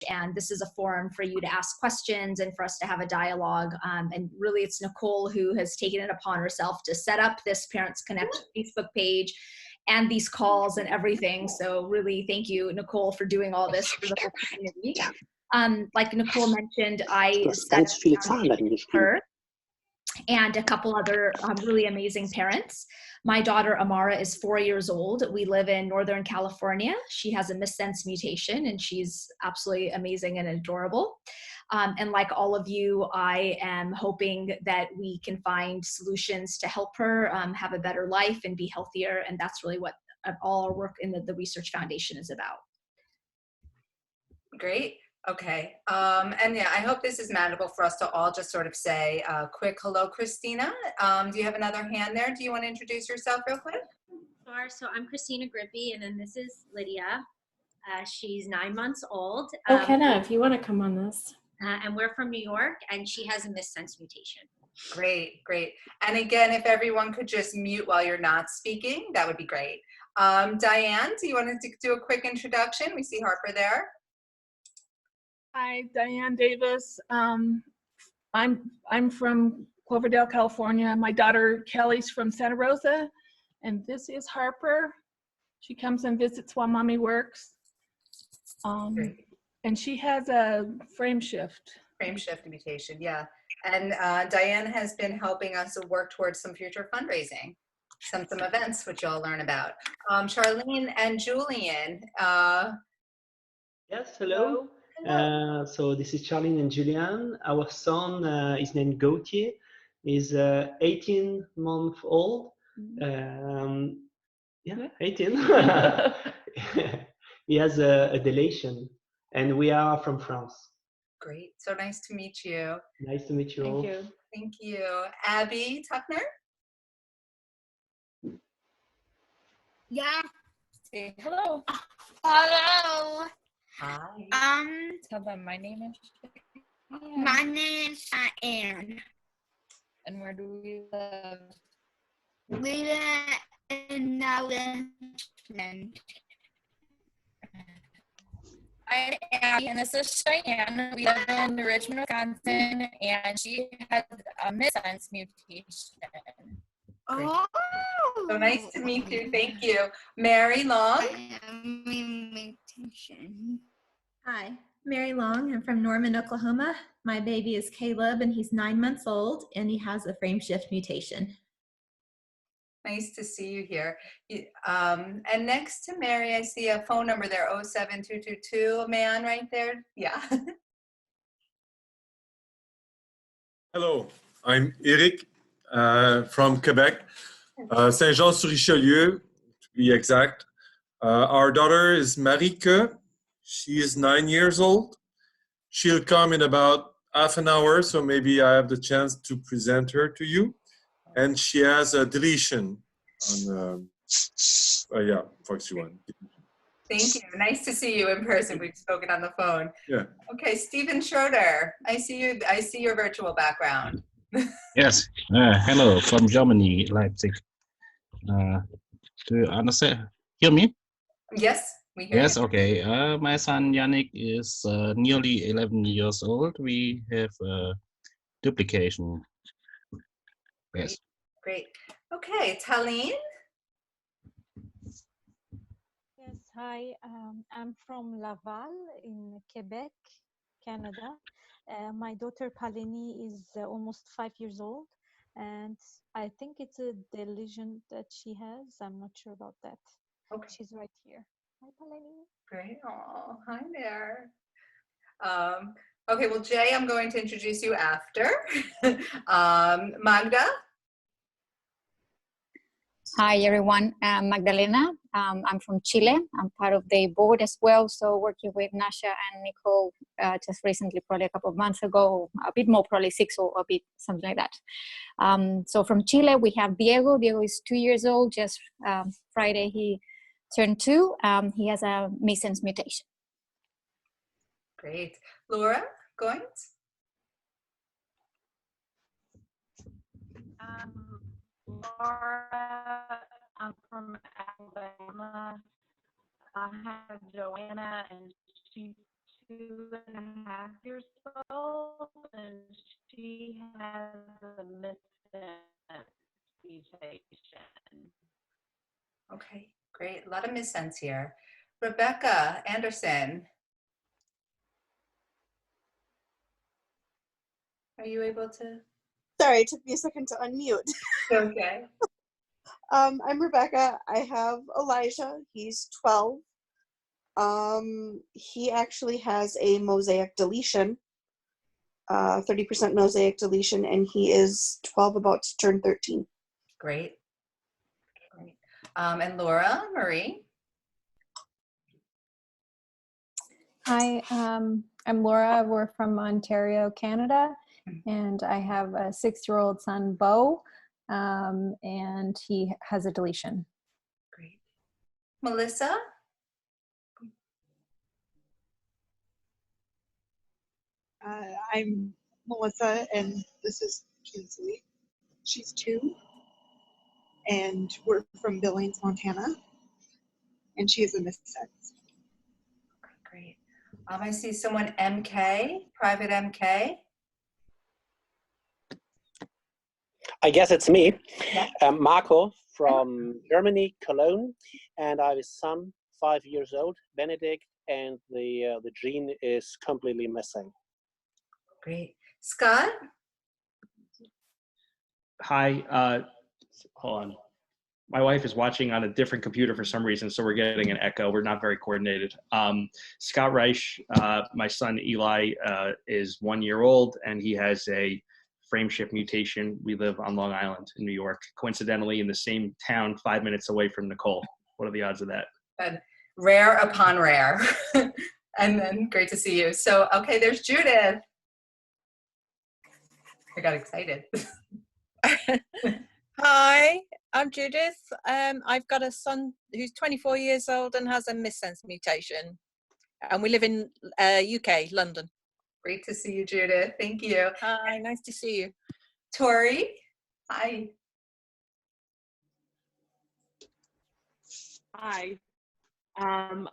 and this is a forum for you to ask questions and for us to have a dialogue. And really, it's Nicole who has taken it upon herself to set up this Parents Connect Facebook page and these calls and everything. So really, thank you, Nicole, for doing all this for the whole community. Like Nicole mentioned, I set her and a couple other really amazing parents. My daughter Amara is 4 years old. We live in Northern California. She has a missense mutation and she's absolutely amazing and adorable. And like all of you, I am hoping that we can find solutions to help her have a better life and be healthier. And that's really what all our work in the Research Foundation is about. Great. Okay. And yeah, I hope this is manageable for us to all just sort of say a quick hello, Christina. Do you have another hand there? Do you want to introduce yourself real quick? Sure. So I'm Christina Grippy, and then this is Lydia. She's 9 months old. Oh, Kenna, if you want to come on this. And we're from New York, and she has a missense mutation. Great, great. And again, if everyone could just mute while you're not speaking, that would be great. Diane, do you want to do a quick introduction? We see Harper there. Hi, Diane Davis. I'm from Cloverdale, California. My daughter Kelly's from Santa Rosa, and this is Harper. She comes and visits while mommy works. And she has a frame shift. Frame shift mutation, yeah. And Diane has been helping us work towards some future fundraising, some events which you'll learn about. Charlene and Julian. Yes, hello. So this is Charlene and Julian. Our son is named Gautier. He's 18 months old. Yeah, 18. He has a deletion, and we are from France. Great. So nice to meet you. Nice to meet you all. Thank you. Thank you. Abby Tuckner? Yeah. Say hello. Hello. Hi. Tell them my name is My name's Anne. and where do we live? We live in Richmond. Hi, Abby, and this is Cheyenne. We live in Richmond, Wisconsin, and she has a missense mutation. Oh. So nice to meet you. Thank you. Mary Long? I am a mutation. Hi, Mary Long. I'm from Norman, Oklahoma. My baby is Caleb, and he's 9 months old, and he has a frame shift mutation. Nice to see you here. And next to Mary, I see a phone number there, 07222, a man right there. Yeah. Hello, I'm Eric from Quebec, Saint-Jean-sur-Richelieu, to be exact. Our daughter is Marieke. She is 9 years old. She'll come in about half an hour, so maybe I have the chance to present her to you. And she has a deletion on, FOXG1. Thank you. Nice to see you in person. We've spoken on the phone. Yeah. Okay, Stephen Schroeder. I see you. I see your virtual background. Yes. Hello from Germany, Leipzig. Do you understand? Hear me? Yes, we hear Yes. you. Okay. My son Yannick is nearly 11 years old. We have duplication. Yes. Great. Okay, Taline. Yes, hi. I'm from Laval in Quebec, Canada. My daughter Palini is almost 5 years old, and I think it's a delusion that she has. I'm not sure about that. Okay. She's right here. Hi, Palini. Great. Oh, hi there. Okay, well, Jay, I'm going to introduce you after. Magda. Hi, everyone. I'm Magdalena. I'm from Chile. I'm part of the board as well. So working with Nasha and Nicole just recently, probably a couple of months ago, a bit more, probably 6 or a bit, something like that. So from Chile, we have Diego. Diego is 2 years old. Just Friday, he turned 2. He has a missense mutation. Great. Laura Goins? Laura, I'm from Alabama. I have Joanna, and she's 2.5 years old, and she has a missense mutation. Okay, great. A lot of missense here. Rebecca Anderson. Are you able to? Sorry, it took me a second to unmute. Okay. I'm Rebecca. I have Elijah. He's 12. He actually has a mosaic deletion, 30% mosaic deletion, and he is 12, about to turn 13. Great. Great. And Laura Marie. Hi, I'm Laura. We're from Ontario, Canada, and I have a 6-year-old son, Bo, and he has a deletion. Great. Melissa. I'm Melissa, and this is Kinsley. She's 2, and we're from Billings, Montana, and she is a missense. Great. I see someone, MK, private MK. I guess it's me, Yeah. Marco from Germany, Cologne, and I have a son, 5 years old, Benedict, and the gene is completely missing. Great. Scott? Hi, hold on. My wife is watching on a different computer for some reason, so we're getting an echo. We're not very coordinated. Scott Reich, my son Eli is 1 year old, and he has a frame shift mutation. We live on Long Island in New York, coincidentally in the same town 5 minutes away from Nicole. What are the odds of that? Rare upon rare. And then great to see you. So, okay, there's Judith. I got excited. Hi, I'm Judith. I've got a son who's 24 years old and has a missense mutation. And we live in UK, London. Great to see you, Judith. Thank you. Hi, nice to see you. Tori. Hi. Hi, I'm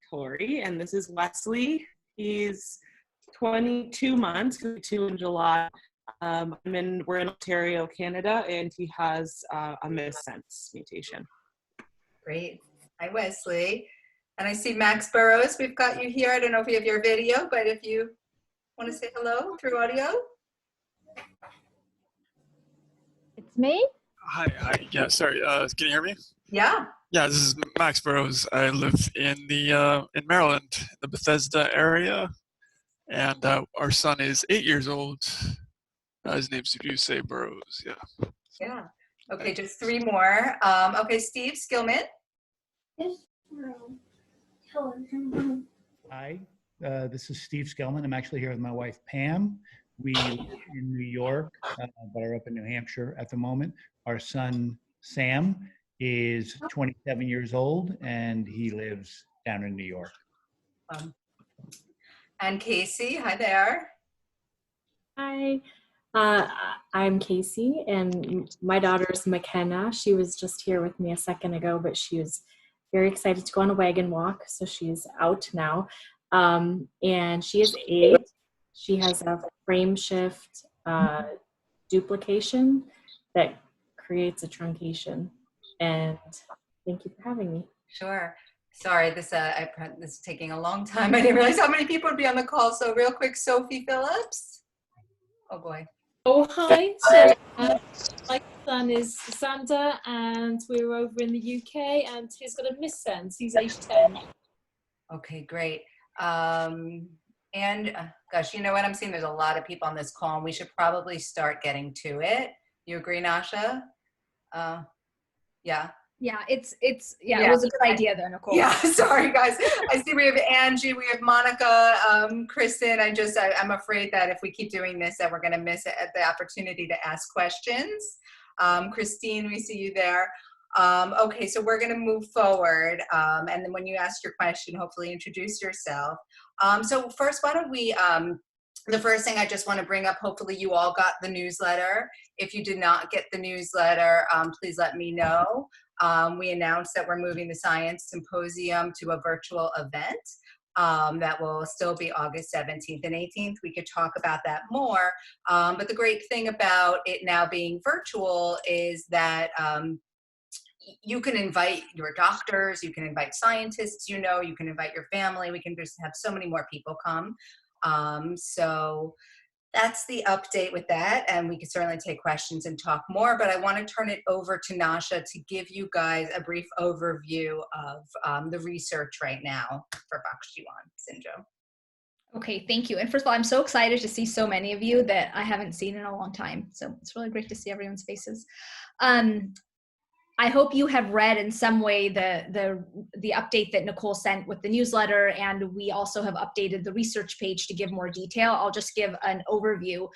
Tori, and this is Wesley. He's 22 months, 2 in July. We're in Ontario, Canada, and he has a missense mutation. Great. Hi, Wesley. And I see Max Burrows. We've got you here. I don't know if you have your video, but if you want to say hello through audio. It's me? Hi. Yeah, sorry. Can you hear me? Yeah. Yeah, this is Max Burrows. I live in Maryland, the Bethesda area, and our son is 8 years old. His name's Say Burrows. Yeah. Yeah. Okay, just 3 more. Okay, Steve Skillman. Hi, this is Steve Skellman. I'm actually here with my wife, Pam. We live in New York, but are up in New Hampshire at the moment. Our son, Sam, is 27 years old, and he lives down in New York. And Casey, hi there. Hi, I'm Casey, and my daughter's McKenna. She was just here with me a second ago, but she was very excited to go on a wagon walk, so she's out now. And she is 8. She has a frame shift duplication that creates a truncation. And thank you for having me. Sure. Sorry, this is taking a long time. I didn't realize how many people would be on the call. So real quick, Sophie Phillips. Oh boy. Oh, hi. So my son is Santa, and we're over in the UK, and he's got a missense. He's age 10. Okay, great. And gosh, you know what? I'm seeing there's a lot of people on this call, and we should probably start getting to it. You agree, Nasha? Yeah. Yeah, it was a good idea though, Nicole. Yeah, sorry guys. I see we have Angie, we have Monica, Kristen. I'm afraid that if we keep doing this, that we're gonna miss it at the opportunity to ask questions. Christine, we see you there. Okay, so we're gonna move forward. And then when you ask your question, hopefully introduce yourself. So first, why don't we, the first thing I just want to bring up, hopefully you all got the newsletter. If you did not get the newsletter, please let me know. We announced that we're moving the Science Symposium to a virtual event. that will still be August 17th and 18th. We could talk about that more. But the great thing about it now being virtual is that you can invite your doctors, you can invite scientists, you can invite your family. We can just have so many more people come. So that's the update with that, and we can certainly take questions and talk more, but I want to turn it over to Nasha to give you guys a brief overview of the research right now for FOXG1 syndrome. Okay, thank you. And first of all, I'm so excited to see so many of you that I haven't seen in a long time. So it's really great to see everyone's faces. I hope you have read in some way the update that Nicole sent with the newsletter, and we also have updated the research page to give more detail. I'll just give an overview.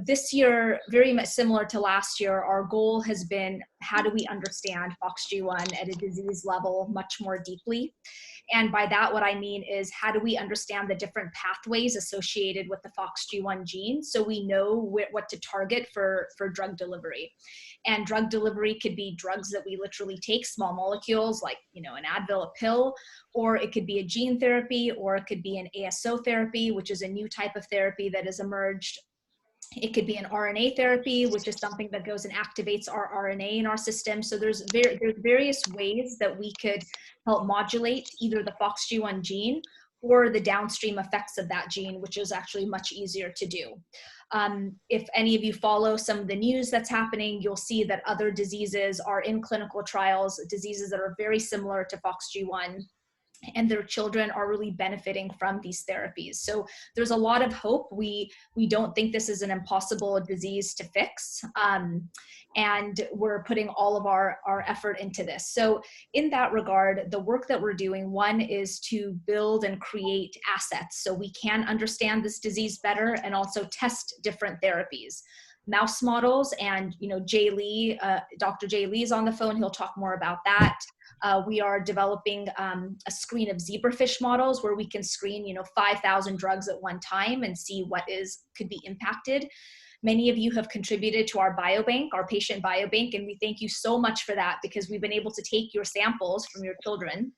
This year, very much similar to last year, our goal has been, how do we understand FOXG1 at a disease level much more deeply? And by that, what I mean is, how do we understand the different pathways associated with the FOXG1 gene so we know what to target for drug delivery? And drug delivery could be drugs that we literally take, small molecules like, an Advil, a pill, or it could be a gene therapy, or it could be an ASO therapy, which is a new type of therapy that has emerged. It could be an RNA therapy, which is something that goes and activates our RNA in our system. So there's various ways that we could help modulate either the FOXG1 gene or the downstream effects of that gene, which is actually much easier to do. If any of you follow some of the news that's happening, you'll see that other diseases are in clinical trials, diseases that are very similar to FOXG1, and their children are really benefiting from these therapies. So there's a lot of hope. We don't think this is an impossible disease to fix. And we're putting all of our effort into this. So in that regard, the work that we're doing, one is to build and create assets so we can understand this disease better and also test different therapies. Mouse models, and Jae Lee, Dr. Jae Lee is on the phone. He'll talk more about that. We are developing a screen of zebrafish models where we can screen 5,000 drugs at one time and see what could be impacted. Many of you have contributed to our biobank, our patient biobank, and we thank you so much for that, because we've been able to take your samples from your children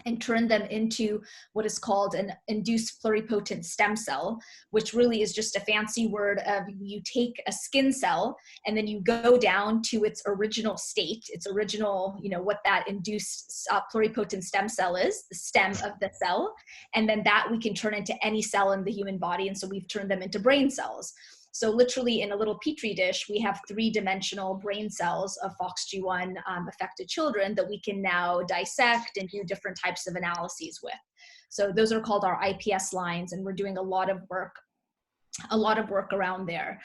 and turn them into what is called an induced pluripotent stem cell, which really is just a fancy word of, you take a skin cell and then you go down to its original state, its original, what that induced pluripotent stem cell is, the stem of the cell, and then that we can turn into any cell in the human body, and so we've turned them into brain cells. So literally in a little petri dish, we have 3-dimensional brain cells of FOXG1 affected children that we can now dissect and do different types of analyses with. So those are called our IPS lines, and we're doing a lot of work around there.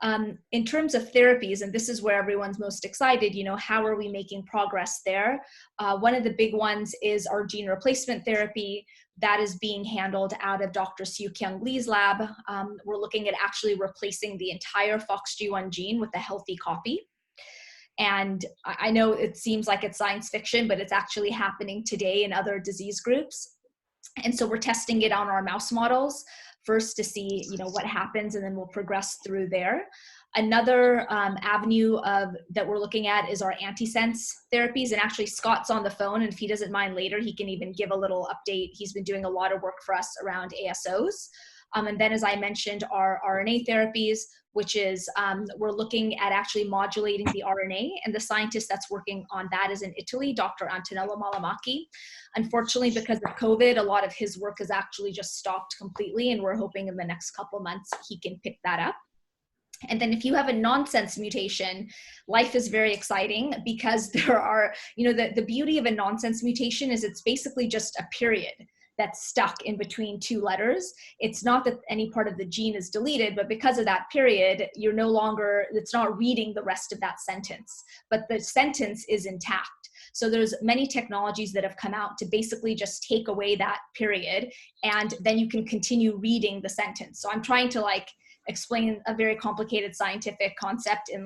In terms of therapies, and this is where everyone's most excited, how are we making progress there? One of the big ones is our gene replacement therapy that is being handled out of Dr. Soo-Kyung Lee's lab. We're looking at actually replacing the entire FOXG1 gene with a healthy copy. And I know it seems like it's science fiction, but it's actually happening today in other disease groups. And so we're testing it on our mouse models first to see, what happens, and then we'll progress through there. Another avenue that we're looking at is our antisense therapies. And actually Scott's on the phone, and if he doesn't mind later, he can even give a little update. He's been doing a lot of work for us around ASOs. And then, as I mentioned, our RNA therapies, which is we're looking at actually modulating the RNA, and the scientist that's working on that is in Italy, Dr. Antonello Malamacchi. Unfortunately, because of COVID, a lot of his work has actually just stopped completely, and we're hoping in the next couple months he can pick that up. And then if you have a nonsense mutation, life is very exciting, because there are, the beauty of a nonsense mutation is it's basically just a period that's stuck in between two letters. It's not that any part of the gene is deleted, but because of that period, it's not reading the rest of that sentence, but the sentence is intact. So there's many technologies that have come out to basically just take away that period, and then you can continue reading the sentence. So I'm trying to explain a very complicated scientific concept in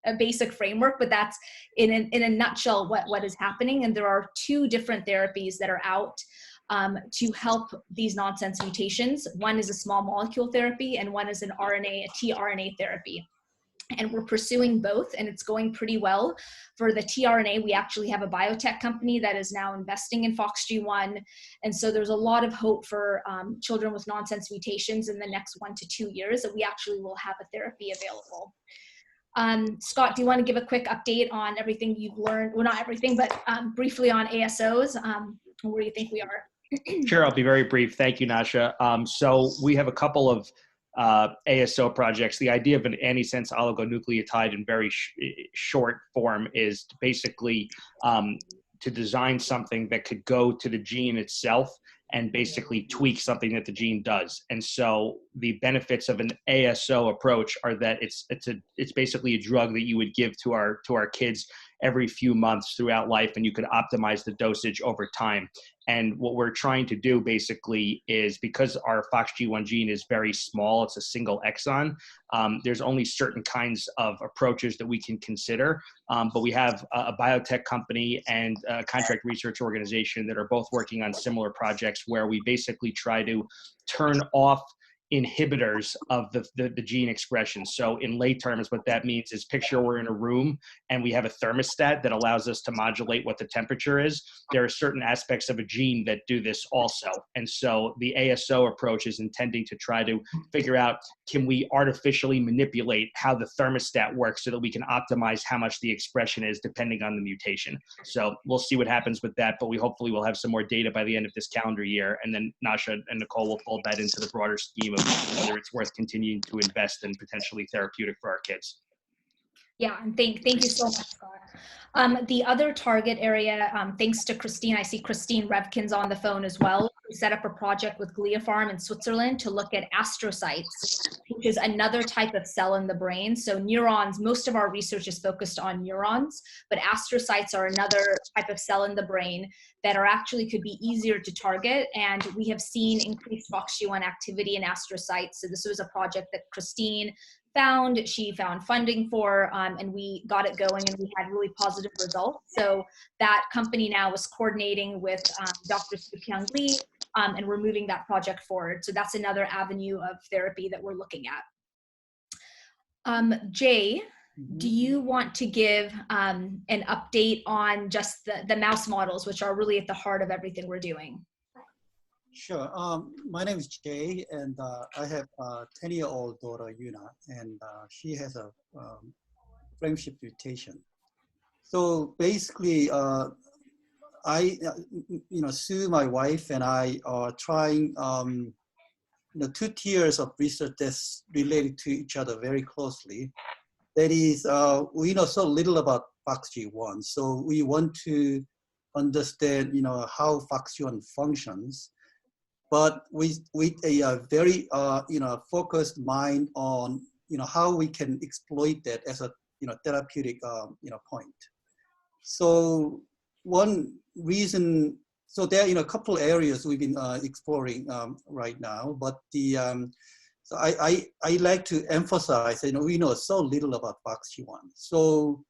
a basic framework, but that's in a nutshell what is happening. And there are 2 different therapies that are out to help these nonsense mutations. One is a small molecule therapy, and one is a tRNA therapy. And we're pursuing both, and it's going pretty well. For the tRNA, we actually have a biotech company that is now investing in FOXG1. And so there's a lot of hope for children with nonsense mutations in the next 1 to 2 years that we actually will have a therapy available. Scott, do you want to give a quick update on everything you've learned? Well, not everything, but briefly on ASOs, where do you think we are? Sure, I'll be very brief. Thank you, Nasha. So we have a couple of ASO projects. The idea of an antisense oligonucleotide in very short form is to basically to design something that could go to the gene itself and basically tweak something that the gene does. And so the benefits of an ASO approach are that it's basically a drug that you would give to our kids every few months throughout life, and you could optimize the dosage over time. And what we're trying to do basically is, because our FOXG1 gene is very small, it's a single exon, there's only certain kinds of approaches that we can consider. But we have a biotech company and a contract research organization that are both working on similar projects where we basically try to turn off inhibitors of the gene expression. So in lay terms, what that means is, picture we're in a room and we have a thermostat that allows us to modulate what the temperature is. There are certain aspects of a gene that do this also. And so the ASO approach is intending to try to figure out, can we artificially manipulate how the thermostat works so that we can optimize how much the expression is depending on the mutation. So we'll see what happens with that, but we hopefully will have some more data by the end of this calendar year. And then Nasha and Nicole will fold that into the broader scheme of whether it's worth continuing to invest in potentially therapeutic for our kids. Yeah, and thank you so much, Scott. The other target area, thanks to Christine, I see Christine Revkins on the phone as well. We set up a project with GliaPharm in Switzerland to look at astrocytes, which is another type of cell in the brain. So neurons, most of our research is focused on neurons, but astrocytes are another type of cell in the brain that are actually could be easier to target. And we have seen increased FOXG1 activity in astrocytes. So this was a project that Christine she found funding for, and we got it going, and we had really positive results. So that company now is coordinating with Dr. Jae Lee, and we're moving that project forward. So that's another avenue of therapy that we're looking at. Jae, do you want to give an update on just the mouse models, which are really at the heart of everything we're doing? Sure. My name is Jae, and I have a 10-year-old daughter, Yuna, and she has a frameshift mutation. So basically, Sue, my wife, and I are trying, 2 tiers of research that's related to each other very closely. That is, we know so little about FOXG1, so we want to understand, how FOXG1 functions. But with a very focused mind on how we can exploit that as a therapeutic point. So one reason, so there are a couple areas we've been exploring right now. But so I like to emphasize, we know so little about FOXG1. So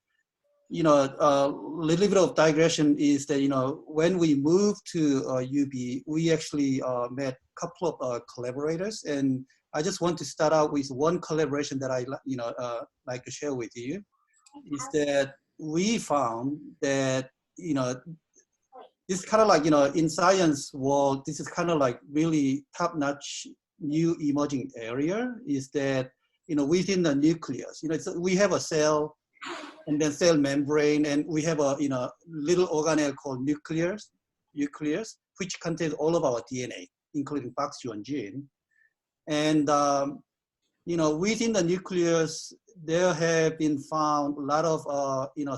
little bit of digression is that, when we moved to UB, we actually met a couple of collaborators, and I just want to start out with one collaboration that I like to share with you, is that we found that, this kind of like, in science world, this is kind of like really top-notch new emerging area, is that, within the nucleus, we have a cell, and then cell membrane, and we have a little organelle called nucleus, which contains all of our DNA, including FOXG1 gene. And within the nucleus, there have been found a lot of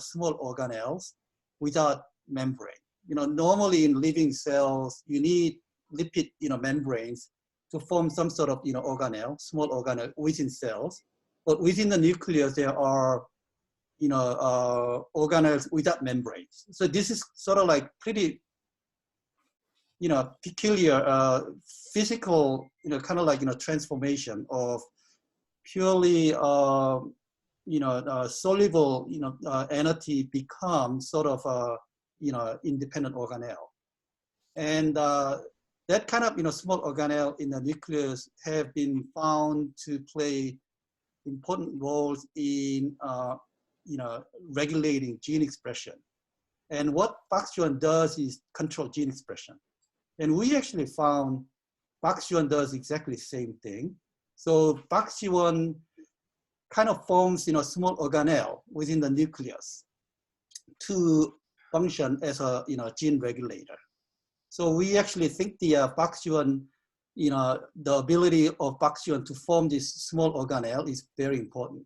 small organelles without membrane. Normally in living cells, you need lipid membranes to form some sort of organelle, small organelle within cells. But within the nucleus, there are organelles without membranes. So this is sort of like pretty, peculiar physical, kind of like, transformation of purely, soluble, entity become sort of a, independent organelle. And that kind of, small organelle in the nucleus have been found to play important roles in, regulating gene expression. And what FOXG1 does is control gene expression. And we actually found FOXG1 does exactly the same thing. So FOXG1 kind of forms, small organelle within the nucleus to function as a, gene regulator. So we actually think the FOXG1, the ability of FOXG1 to form this small organelle is very important.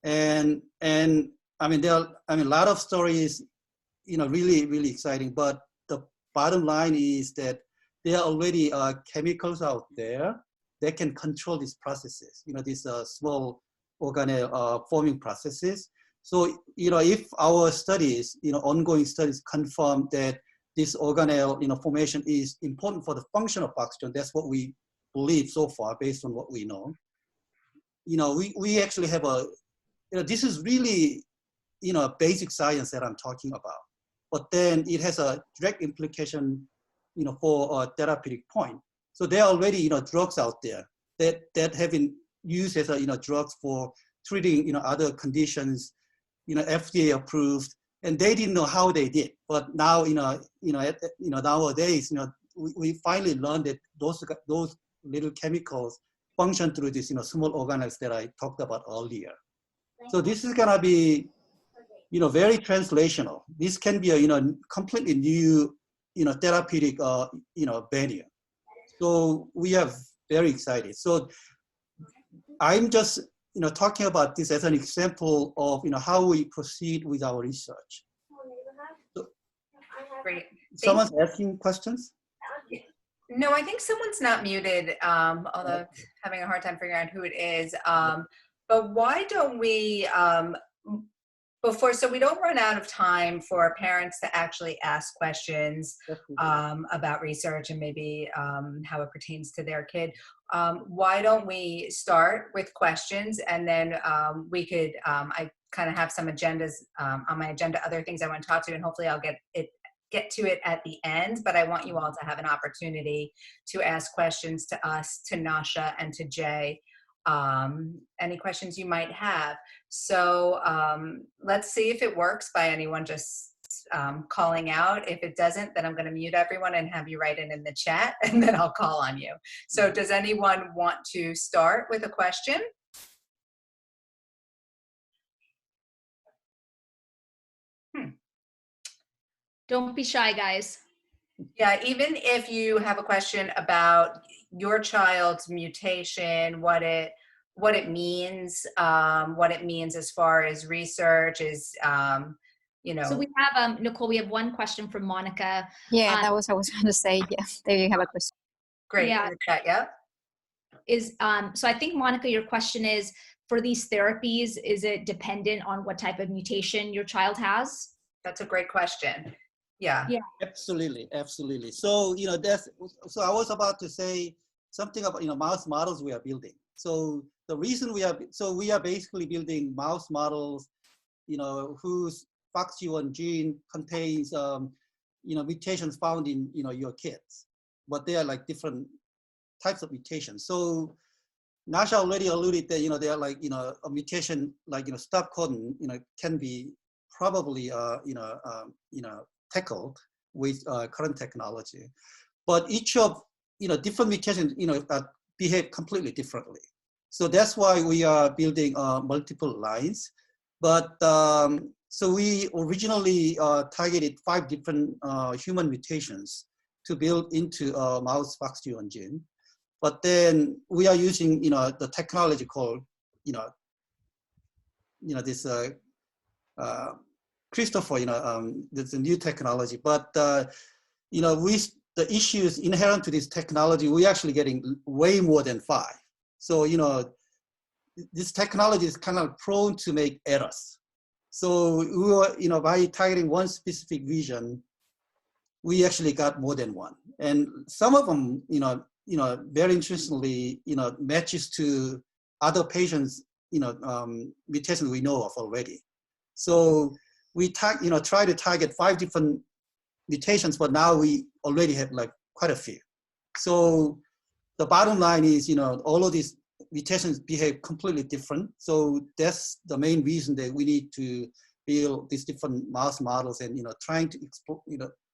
And I mean, there are, a lot of stories, really, really exciting, but the bottom line is that there are already chemicals out there that can control these processes, these small organelle forming processes. So, if our studies, ongoing studies confirm that this organelle, formation is important for the function of FOXG1, that's what we believe so far based on what we know. We actually have a, this is really, basic science that I'm talking about. But then it has a direct implication, for a therapeutic point. So there are already, drugs out there that have been used as, drugs for treating, other conditions, FDA approved, and they didn't know how they did. But now, nowadays, we finally learned that those little chemicals function through these, small organelles that I talked about earlier. So this is gonna be, very translational. This can be a, completely new, therapeutic, venue. So we are very excited. So I'm just, talking about this as an example of, how we proceed with our research. So, Great. Someone's asking questions? No, I think someone's not muted, although I'm having a hard time figuring out who it is. But why don't we, so we don't run out of time for parents to actually ask questions about research and maybe how it pertains to their kid. Why don't we start with questions, and then we could, I kind of have some agendas on my agenda, other things I want to talk to, and hopefully I'll get to it at the end, but I want you all to have an opportunity to ask questions to us, to Nasha, and to Jae. Any questions you might have. So let's see if it works by anyone just calling out. If it doesn't, then I'm going to mute everyone and have you write it in the chat, and then I'll call on you. So does anyone want to start with a question? Don't be shy, guys. Yeah, even if you have a question about your child's mutation, what it means as far as research is, So we have, Nicole, we have one question from Monica. Yeah, that was I was going to say. Yeah, there you have a question. Great. Yeah. So I think, Monica, your question is, for these therapies, is it dependent on what type of mutation your child has? That's a great question. Yeah. Yeah. Absolutely, absolutely. So so I was about to say something about mouse models we are building. So the reason we are basically building mouse models, whose FOXG1 gene contains mutations found in your kids, but they are like different types of mutations. So Nasha already alluded that they are like a mutation like stop codon can be probably tackled with current technology, but each of different mutations behave completely differently. So that's why we are building multiple lines. But so we originally targeted 5 different human mutations to build into a mouse FOXG1 gene. But then we are using the technology called this Christopher, there's a new technology, but with the issues inherent to this technology, we're actually getting way more than 5. So this technology is kind of prone to make errors. So we were, by targeting one specific region, we actually got more than one, and some of them, very interestingly, matches to other patients, mutations we know of already. So we try to target 5 different mutations, but now we already have like quite a few. So the bottom line is, all of these mutations behave completely different. So that's the main reason that we need to build these different mouse models and, trying to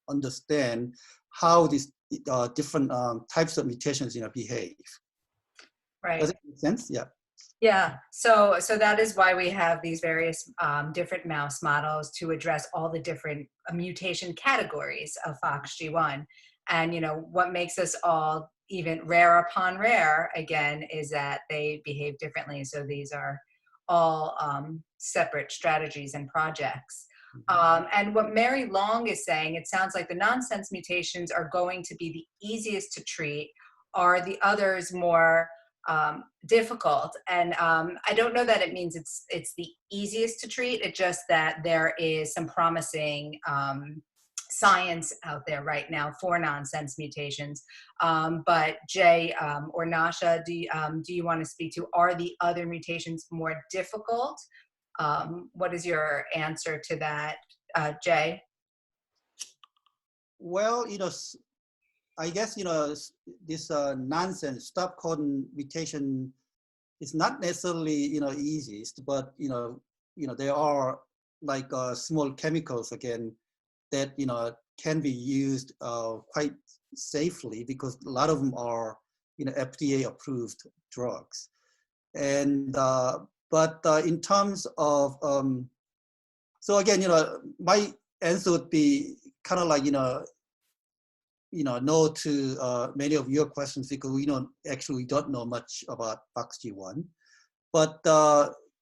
understand how these different types of mutations, behave. Right. Does it make sense? Yeah. Yeah, so that is why we have these various different mouse models to address all the different mutation categories of FOXG1. And what makes us all even rare upon rare, again, is that they behave differently. So these are all separate strategies and projects. And what Mary Long is saying, it sounds like the nonsense mutations are going to be the easiest to treat. Are the others more difficult? And I don't know that it means it's the easiest to treat. It's just that there is some promising science out there right now for nonsense mutations. But Jae or Nasha, do you want to speak to, are the other mutations more difficult? What is your answer to that, Jae? Well, I guess, this nonsense stop codon mutation is not necessarily, easiest, but, there are like small chemicals again that, can be used quite safely because a lot of them are, FDA approved drugs. And, but in terms of, so again, my answer would be kind of like, no to many of your questions because we don't know much about FOXG1. But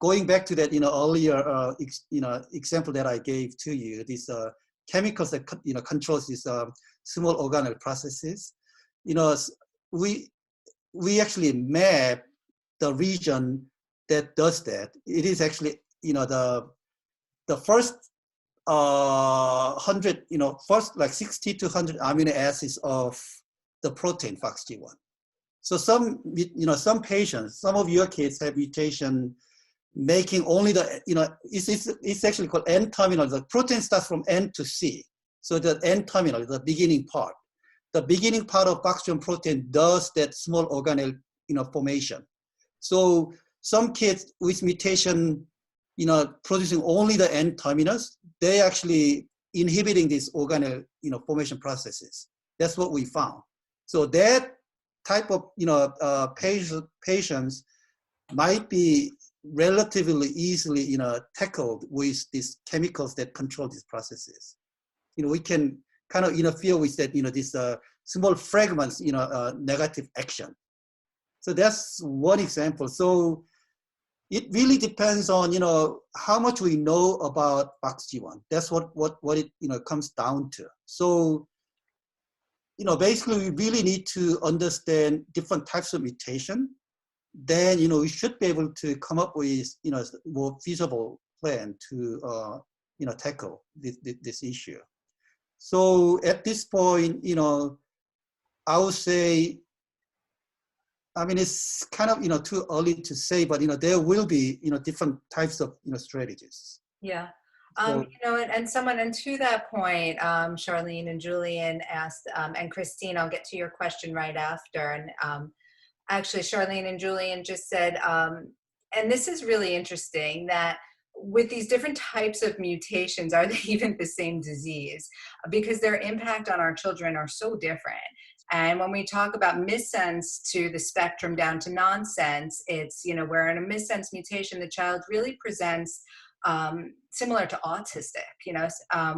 going back to that, earlier, example that I gave to you, these chemicals that controls these small organelle processes, we actually map the region that does that. It is actually, the first 100, first like 60 to 100 amino acids of the protein FOXG1. So some patients, some of your kids have mutation making only the, it's actually called N terminal. The protein starts from N to C. So the N terminal, the beginning part. The beginning part of FOXG1 protein does that small organelle, formation. So some kids with mutation, producing only the N terminus, they actually inhibiting these organelle, formation processes. That's what we found. So that type of, patients might be relatively easily, tackled with these chemicals that control these processes. We can kind of interfere with that, these small fragments, negative action. So that's one example. So it really depends on, how much we know about FOXG1. That's what it, comes down to. So, basically we really need to understand different types of mutation. Then, we should be able to come up with, more feasible plan to, tackle this issue. So at this point, I would say, I mean, it's kind of, too early to say, but, there will be, different types of, strategies. Yeah. So, And to that point, Charlene and Julian asked, and Christine, I'll get to your question right after. And actually, Charlene and Julian just said, and this is really interesting, that with these different types of mutations, are they even the same disease? Because their impact on our children are so different. And when we talk about missense to the spectrum down to nonsense, it's, where in a missense mutation, the child really presents similar to autistic,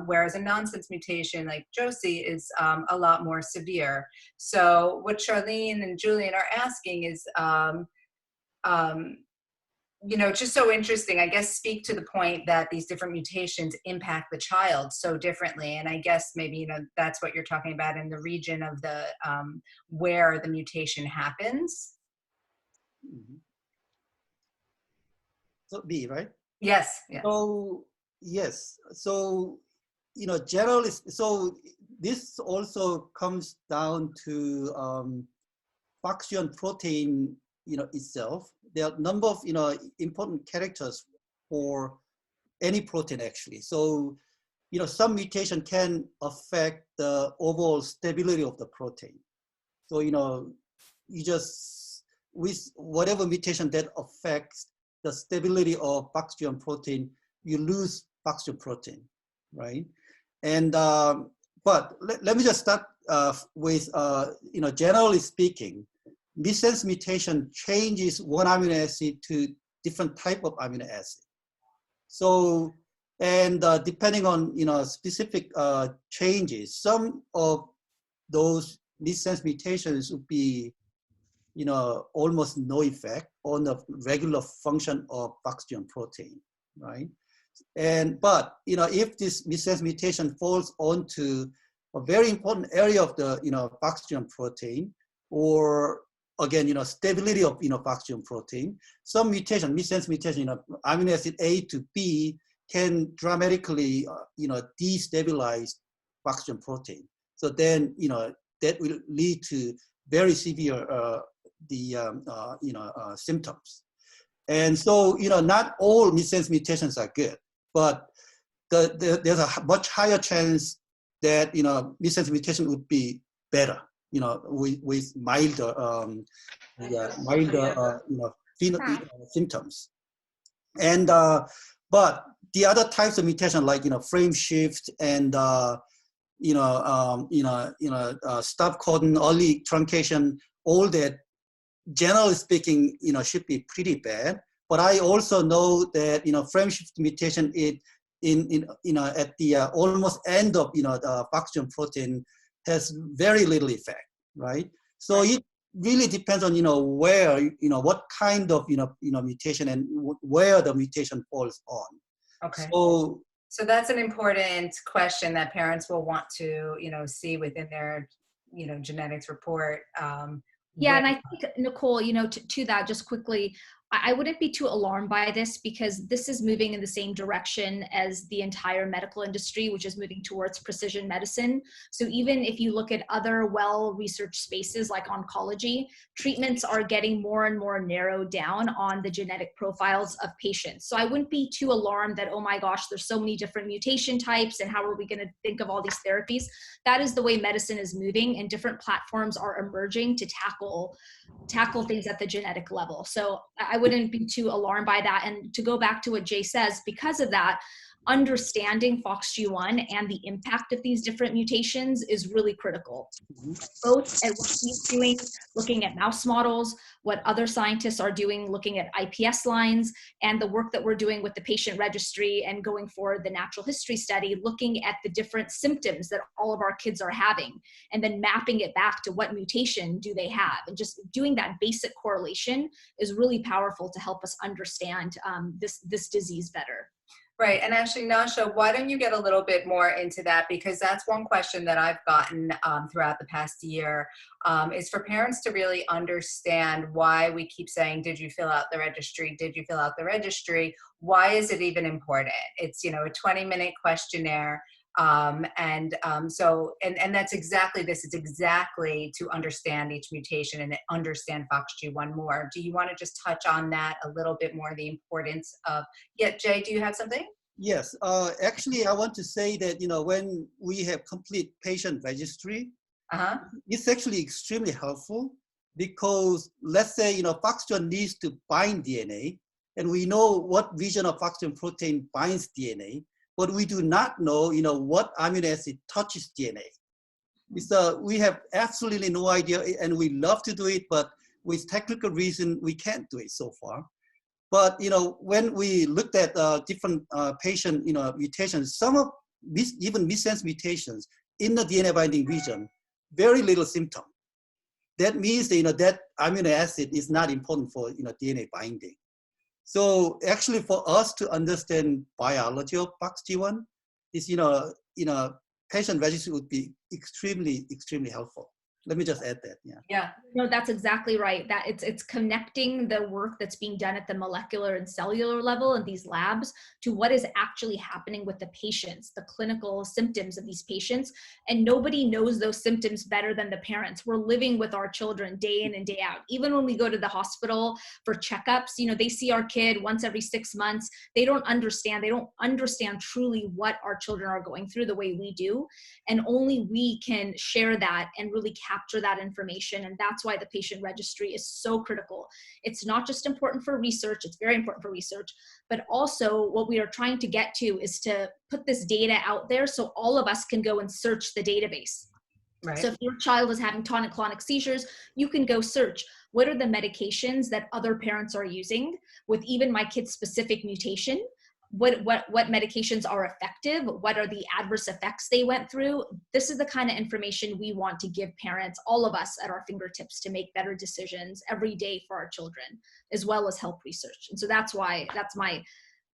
whereas a nonsense mutation like Josie is a lot more severe. So what Charlene and Julian are asking is, just so interesting, I guess, speak to the point that these different mutations impact the child so differently. And I guess maybe, that's what you're talking about in the region of the, where the mutation happens. so B, right? Yes. Yes. So, yes. So, generally, so this also comes down to FOXG1 protein, itself. There are a number of, important characters for any protein actually. So, some mutation can affect the overall stability of the protein. So, you just with whatever mutation that affects the stability of FOXG1 protein, you lose FOXG1 protein, right? And but let me just start with generally speaking, missense mutation changes one amino acid to different type of amino acid. So, and depending on specific changes, some of those missense mutations would be almost no effect on the regular function of FOXG1 protein, right? But if this missense mutation falls onto a very important area of the FOXG1 protein, or again stability of FOXG1 protein, some mutation, missense mutation, amino acid A to B can dramatically destabilize FOXG1 protein. So then that will lead to very severe symptoms. And so not all missense mutations are good, but there's a much higher chance that missense mutation would be better, with milder symptoms. And but the other types of mutation, like frame shift and stop codon, early truncation, all that, generally speaking, should be pretty bad. But I also know that frame shift mutation at the almost end of the FOXG1 protein has very little effect, right? So it really depends on where what kind of mutation and where the mutation falls on. Okay. So that's an important question that parents will want to see within their genetics report. Yeah, and I think, Nicole, to that, just quickly, I wouldn't be too alarmed by this, because this is moving in the same direction as the entire medical industry, which is moving towards precision medicine. So even if you look at other well-researched spaces like oncology, treatments are getting more and more narrowed down on the genetic profiles of patients. So I wouldn't be too alarmed that, oh my gosh, there's so many different mutation types and how are we going to think of all these therapies? That is the way medicine is moving, and different platforms are emerging to tackle things at the genetic level. So I wouldn't be too alarmed by that. And to go back to what Jae says, because of that, understanding FOXG1 and the impact of these different mutations is really critical. Both at what he's doing, looking at mouse models, what other scientists are doing, looking at IPS lines, and the work that we're doing with the patient registry and going forward the natural history study, looking at the different symptoms that all of our kids are having, and then mapping it back to what mutation do they have. And just doing that basic correlation is really powerful to help us understand this disease better. Right, and actually, Nasha, why don't you get a little bit more into that? Because that's one question that I've gotten throughout the past year, is for parents to really understand why we keep saying, did you fill out the registry? Did you fill out the registry? Why is it even important? It's, a 20-minute questionnaire. So that's exactly this. It's exactly to understand each mutation and understand FOXG1 more. Do you want to just touch on that a little bit more, the importance of, Jae, do you have something? Yes, actually I want to say that, when we have complete patient registry, it's actually extremely helpful, because let's say, FOXG1 needs to bind DNA, and we know what region of FOXG1 protein binds DNA, but we do not know, what amino acid touches DNA. So we have absolutely no idea, and we love to do it, but with technical reason, we can't do it so far. But, when we looked at different patient, mutations, some of even missense mutations in the DNA binding region, very little symptom. That means that, that amino acid is not important for, DNA binding. So actually, for us to understand biology of FOXG1, is patient registry would be extremely, extremely helpful. Let me just add that. Yeah. No, that's exactly right. That it's connecting the work that's being done at the molecular and cellular level in these labs to what is actually happening with the patients, the clinical symptoms of these patients. And nobody knows those symptoms better than the parents. We're living with our children day in and day out. Even when we go to the hospital for checkups, they see our kid once every 6 months. They don't understand truly what our children are going through the way we do. And only we can share that and really capture that information. And that's why the patient registry is so critical. It's not just important for research, it's very important for research, but also what we are trying to get to is to put this data out there so all of us can go and search the database. Right. So if your child is having tonic-clonic seizures, you can go search what are the medications that other parents are using with even my kid's specific mutation. What medications are effective? What are the adverse effects they went through? This is the kind of information we want to give parents, all of us, at our fingertips to make better decisions every day for our children, as well as help research. And so that's my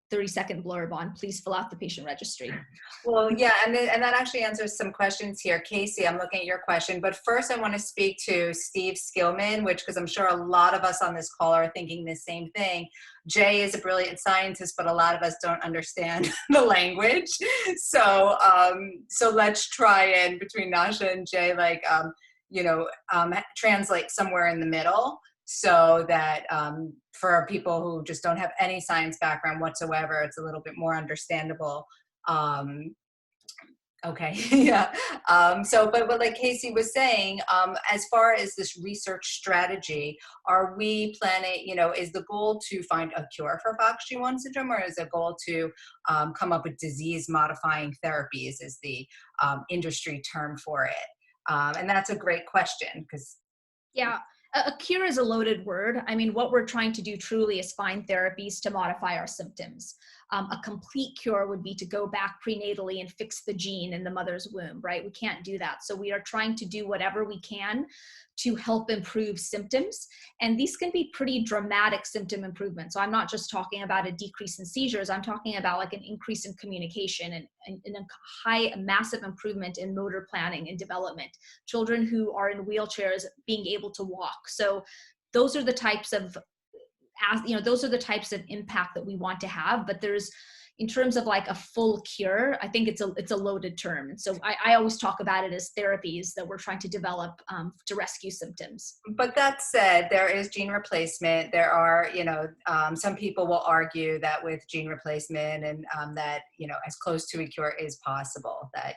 30-second blurb on please fill out the patient registry. Well, yeah, and that actually answers some questions here. Casey, I'm looking at your question, but first I want to speak to Steve Skillman, because I'm sure a lot of us on this call are thinking the same thing. Jae is a brilliant scientist, but a lot of us don't understand the language. So let's try and between Nasha and Jae, translate somewhere in the middle, so that for people who just don't have any science background whatsoever, it's a little bit more understandable. Okay, yeah. But like Casey was saying, as far as this research strategy, are we planning, is the goal to find a cure for FOXG1 syndrome, or is the goal to come up with disease-modifying therapies, is the industry term for it? And that's a great question, because yeah. A cure is a loaded word. I mean, what we're trying to do truly is find therapies to modify our symptoms. A complete cure would be to go back prenatally and fix the gene in the mother's womb, right? We can't do that. So we are trying to do whatever we can to help improve symptoms. And these can be pretty dramatic symptom improvements. So I'm not just talking about a decrease in seizures. I'm talking about like an increase in communication and a massive improvement in motor planning and development. Children who are in wheelchairs being able to walk. So those are the types of impact that we want to have. But there's, in terms of like a full cure, I think it's a loaded term. So I always talk about it as therapies that we're trying to develop to rescue symptoms. But that said, there is gene replacement. There are, some people will argue that with gene replacement and that, as close to a cure is possible, that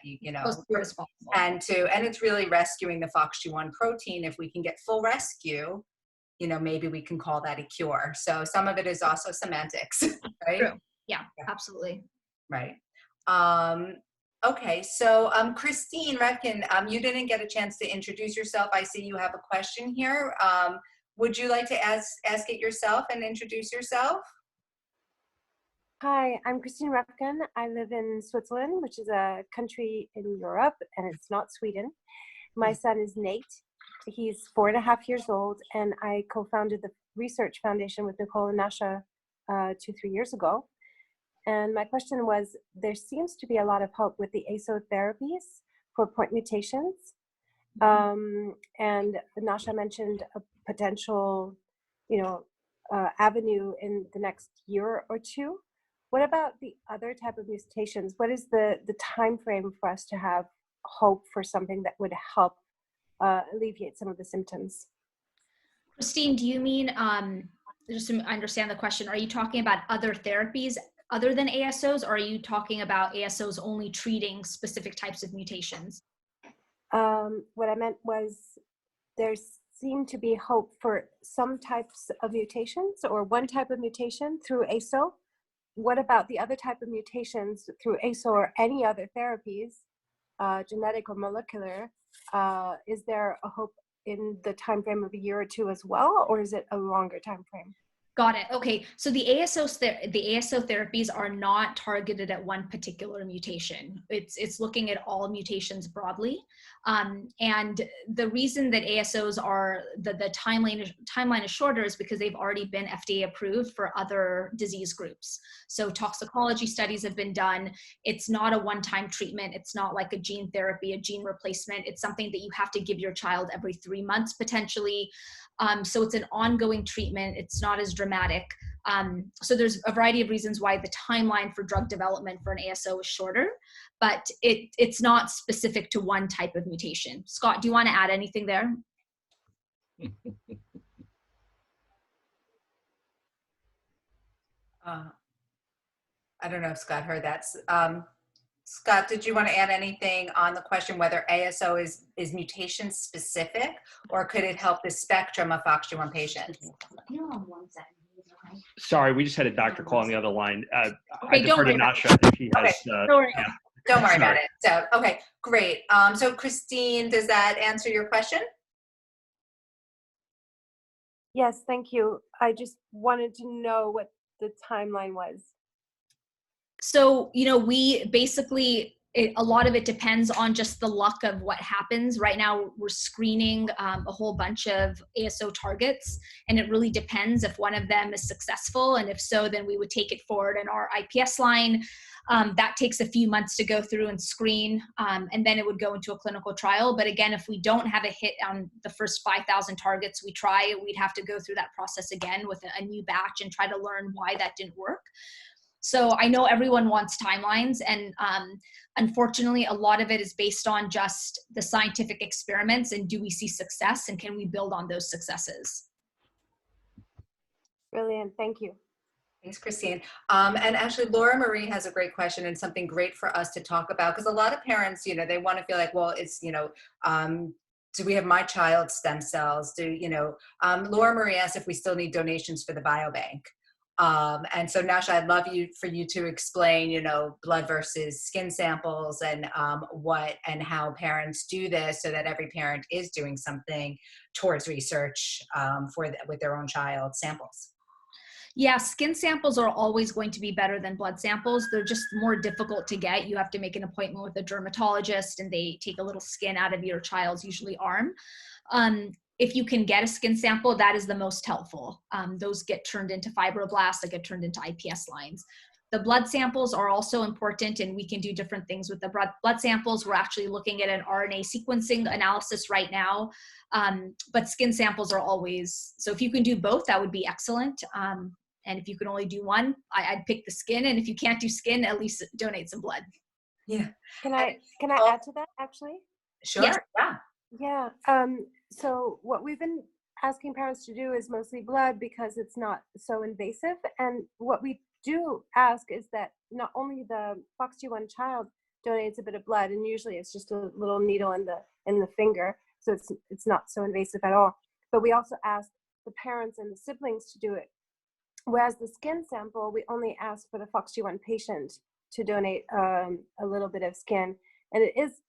and it's really rescuing the FOXG1 protein. If we can get full rescue, maybe we can call that a cure. So some of it is also semantics, right? True. Yeah, absolutely. Right. Okay, so Christine Refkin, you didn't get a chance to introduce yourself. I see you have a question here. Would you like to ask it yourself and introduce yourself? Hi, I'm Christine Refkin. I live in Switzerland, which is a country in Europe, and it's not Sweden. My son is Nate. He's 4.5 years old, and I co-founded the Research Foundation with Nicole and Nasha 2-3 years ago. And my question was, there seems to be a lot of hope with the ASO therapies for point mutations. And Nasha mentioned a potential, avenue in the next year or two. What about the other type of mutations? What is the time frame for us to have hope for something that would help alleviate some of the symptoms? Christine, do you mean, just to understand the question, are you talking about other therapies other than ASOs, or are you talking about ASOs only treating specific types of mutations? What I meant was there seemed to be hope for some types of mutations or one type of mutation through ASO. What about the other type of mutations through ASO or any other therapies, genetic or molecular? Is there a hope in the time frame of a year or two as well, or is it a longer time frame? Got it. Okay, so the ASO therapies are not targeted at one particular mutation. It's looking at all mutations broadly, and the reason that ASOs are the timeline is shorter is because they've already been FDA approved for other disease groups. So toxicology studies have been done. It's not a one-time treatment. It's not like a gene therapy, a gene replacement. It's something that you have to give your child every 3 months potentially. So it's an ongoing treatment. It's not as dramatic. So there's a variety of reasons why the timeline for drug development for an ASO is shorter, but it's not specific to one type of mutation. Scott, do you want to add anything there? I don't know if Scott heard that. Scott, did you want to add anything on the question whether ASO is mutation specific, or could it help the spectrum of FOXG1 patients? Sorry, we just had a doctor call on the other line. I Okay, defer to Nasha if he has. Don't worry about it. So, okay, great. So Christine, does that answer your question? Yes, thank you. I just wanted to know what the timeline was. So, you know, we basically, a lot of it depends on just the luck of what happens. Right now, we're screening a whole bunch of ASO targets, and it really depends if one of them is successful. And if so, then we would take it forward in our IPS line. That takes a few months to go through and screen, and then it would go into a clinical trial. But again, if we don't have a hit on the first 5,000 targets we try, we'd have to go through that process again with a new batch and try to learn why that didn't work. So I know everyone wants timelines, and unfortunately, a lot of it is based on just the scientific experiments and do we see success and can we build on those successes? Brilliant, thank you. Thanks, Christine. And actually, Laura Marie has a great question and something great for us to talk about, because a lot of parents, you know, they want to feel like, well, it's, you know, do we have my child's stem cells? Do, you know, Laura Marie asked if we still need donations for the biobank. And so Nasha, I'd love for you to explain, you know, blood versus skin samples and what and how parents do this so that every parent is doing something towards research with their own child samples. Yeah, skin samples are always going to be better than blood samples. They're just more difficult to get. You have to make an appointment with a dermatologist and they take a little skin out of your child's usually arm. If you can get a skin sample, that is the most helpful. Those get turned into fibroblasts, that get turned into IPS lines. The blood samples are also important, and we can do different things with the blood samples. We're actually looking at an RNA sequencing analysis right now, but skin samples are always, so if you can do both, that would be excellent. And if you can only do one, I'd pick the skin, and if you can't do skin, at least donate some blood. Yeah. Can I add to that, actually? Sure, Yes. yeah. Yeah, so what we've been asking parents to do is mostly blood because it's not so invasive. And what we do ask is that not only the FOXG1 child donates a bit of blood, and usually it's just a little needle in the finger, so it's not so invasive at all. But we also ask the parents and the siblings to do it. Whereas the skin sample, we only ask for the FOXG1 patient to donate a little bit of skin. And it is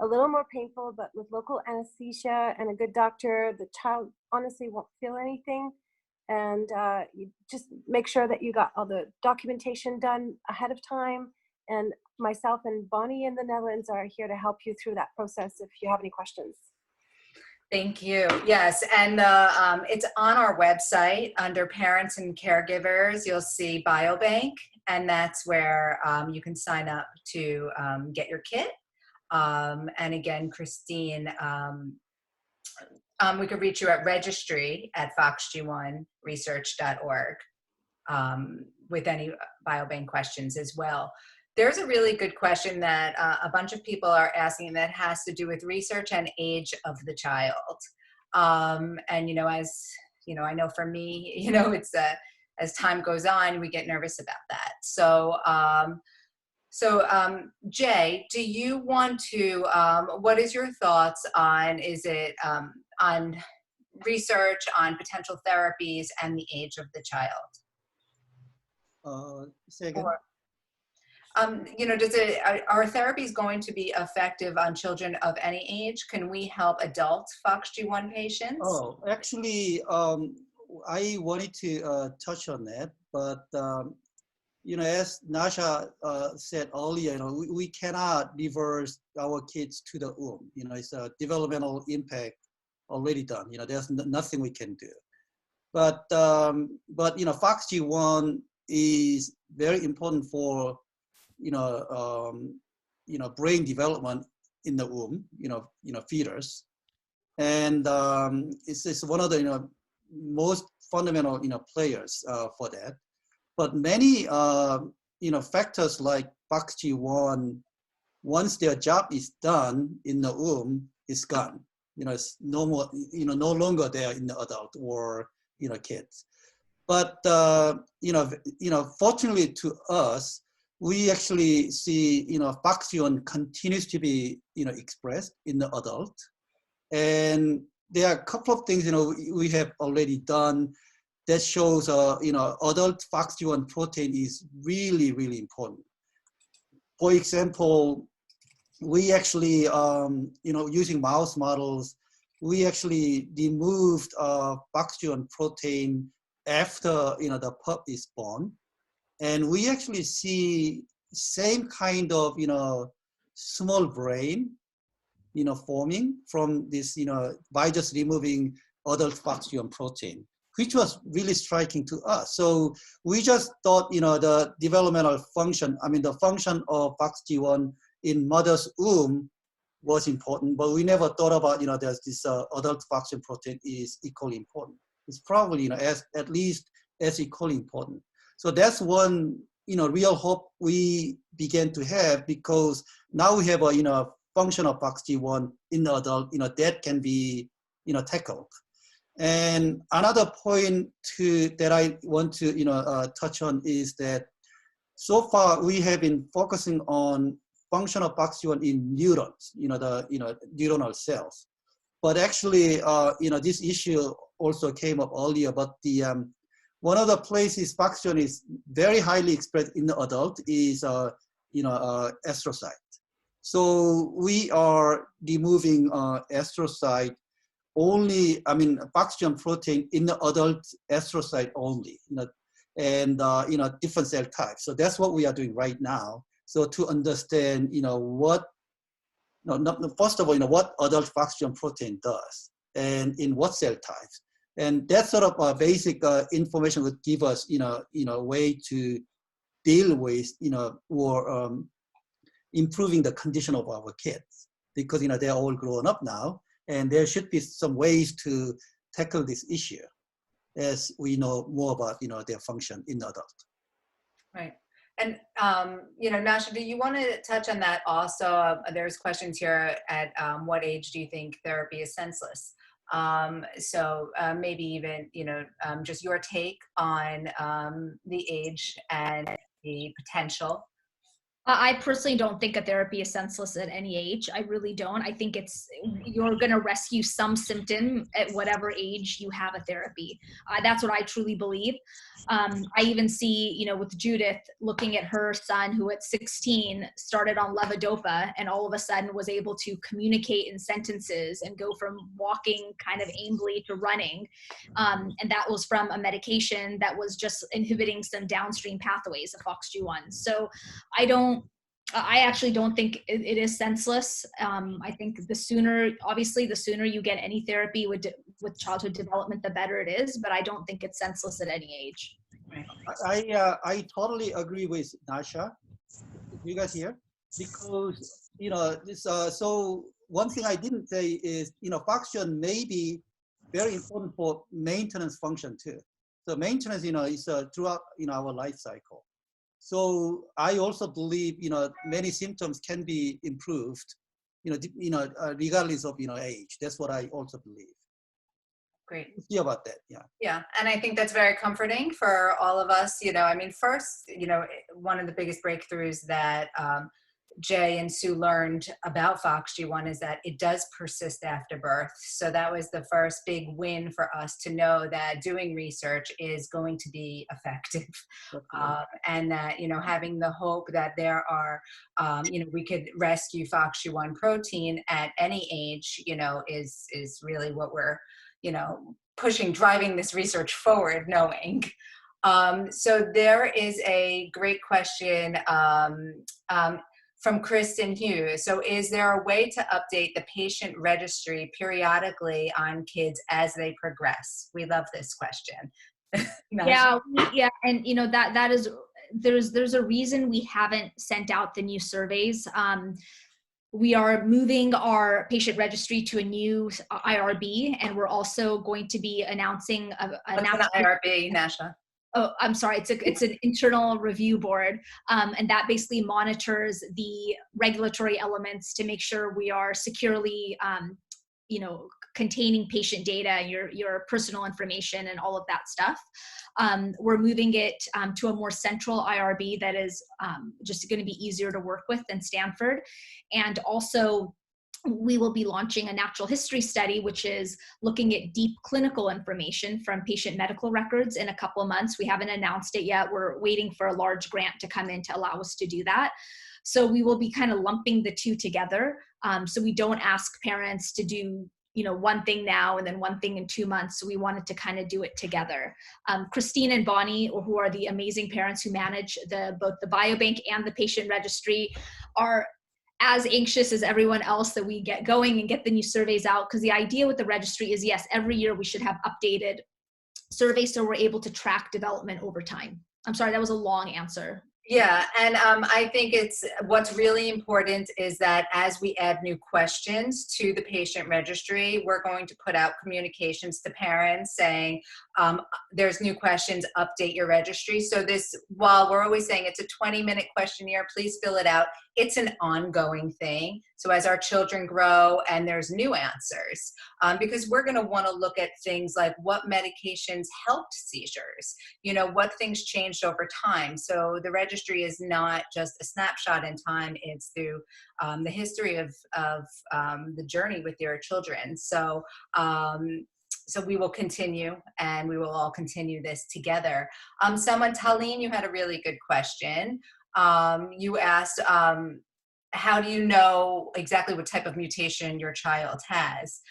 a little more painful, but with local anesthesia and a good doctor, the child honestly won't feel anything. And you just make sure that you got all the documentation done ahead of time. And myself and Bonnie in the Netherlands are here to help you through that process if you have any questions. Thank you. Yes, and it's on our website under Parents and Caregivers. You'll see Biobank, and that's where you can sign up to get your kit. And again, Christine, we could reach you at registry@foxg1research.org with any biobank questions as well. There's a really good question that a bunch of people are asking that has to do with research and age of the child. And, you know, as, you know, I know for me, you know, it's as time goes on, we get nervous about that. So, Jae, do you want to, what is your thoughts on, is it on research on potential therapies and the age of the child? Say again. You know, are therapies going to be effective on children of any age? Can we help adult FOXG1 patients? Oh, actually, I wanted to touch on that, but you know, as Nasha said earlier, you know, we cannot reverse our kids to the womb. You know, it's a developmental impact already done. You know, there's nothing we can do. But you know, FOXG1 is very important for brain development in the womb. You know, fetus, and it's one of the most fundamental players for that. But many factors like FOXG1, once their job is done in the womb, is gone. You know, it's no more, no longer there in the adult or kids. But fortunately to us, we actually see, FOXG1 continues to be, expressed in the adult. And there are a couple of things, we have already done that shows, adult FOXG1 protein is really, really important. For example, we actually, using mouse models, we actually removed FOXG1 protein after, the pup is born. And we actually see same kind of, small brain, forming from this, by just removing adult FOXG1 protein, which was really striking to us. So we just thought, the developmental function, the function of FOXG1 in mother's womb was important, but we never thought about, there's this adult FOXG1 protein is equally important. It's probably, at least as equally important. So that's one, real hope we began to have, because now we have a, function of FOXG1 in the adult, that can be, tackled. And another point that I want to, touch on is that so far we have been focusing on function of FOXG1 in neurons, the neuronal cells. But actually, this issue also came up earlier, but the, one of the places FOXG1 is very highly expressed in the adult is, astrocyte. So we are removing astrocyte only, FOXG1 protein in the adult astrocyte only, and different cell types. So that's what we are doing right now. So to understand, what, first of all, what adult FOXG1 protein does and in what cell types. And that sort of basic information would give us, a way to deal with, or improving the condition of our kids, because, they're all grown up now, and there should be some ways to tackle this issue as we know more about, their function in the adult. Right. And, Nasha, do you want to touch on that also? There's questions here at what age do you think therapy is senseless? So maybe even, just your take on the age and the potential. I personally don't think a therapy is senseless at any age. I really don't. I think you're going to rescue some symptom at whatever age you have a therapy. That's what I truly believe. I even see, with Judith, looking at her son who at 16 started on levodopa and all of a sudden was able to communicate in sentences and go from walking kind of aimlessly to running. And that was from a medication that was just inhibiting some downstream pathways of FOXG1. So I actually don't think it is senseless. I think the sooner you get any therapy with childhood development, the better it is, but I don't think it's senseless at any age. I totally agree with Nasha. You guys hear? Because, so one thing I didn't say is, FOXG1 may be very important for maintenance function too. So maintenance, is throughout, our life cycle. So I also believe, many symptoms can be improved, regardless of, age. That's what I also believe. Great. See about that, yeah. Yeah, and I think that's very comforting for all of us. First, one of the biggest breakthroughs that Jae and Sue learned about FOXG1 is that it does persist after birth. So that was the first big win for us to know that doing research is going to be effective. And that, having the hope that there are, we could rescue FOXG1 protein at any age, is really what we're, driving this research forward, knowing. So there is a great question from Kristen Hughes. So is there a way to update the patient registry periodically on kids as they progress? We love this question. Yeah. And that is, there's a reason we haven't sent out the new surveys. We are moving our patient registry to a new IRB, and we're also going to be announcing What's an IRB, Nasha? Oh, I'm sorry. It's an internal review board, and that basically monitors the regulatory elements to make sure we are securely, containing patient data and your personal information and all of that stuff. We're moving it to a more central IRB that is just going to be easier to work with than Stanford. And also, we will be launching a natural history study, which is looking at deep clinical information from patient medical records in a couple of months. We haven't announced it yet. We're waiting for a large grant to come in to allow us to do that. So we will be kind of lumping the two together. So we don't ask parents to do one thing now and then one thing in 2 months. So we wanted to kind of do it together. Christine and Bonnie, who are the amazing parents who manage both the biobank and the patient registry, are as anxious as everyone else that we get going and get the new surveys out, because the idea with the registry is, yes, every year we should have updated surveys so we're able to track development over time. I'm sorry, that was a long answer. Yeah, and I think what's really important is that as we add new questions to the patient registry, we're going to put out communications to parents saying, there's new questions, update your registry. So while we're always saying it's a 20-minute questionnaire, please fill it out, it's an ongoing thing. So as our children grow and there's new answers, because we're going to want to look at things like what medications helped seizures, what things changed over time. So the registry is not just a snapshot in time, it's through the history of the journey with your children. So we will continue, and we will all continue this together. Talene, you had a really good question. You asked, how do you know exactly what type of mutation your child has?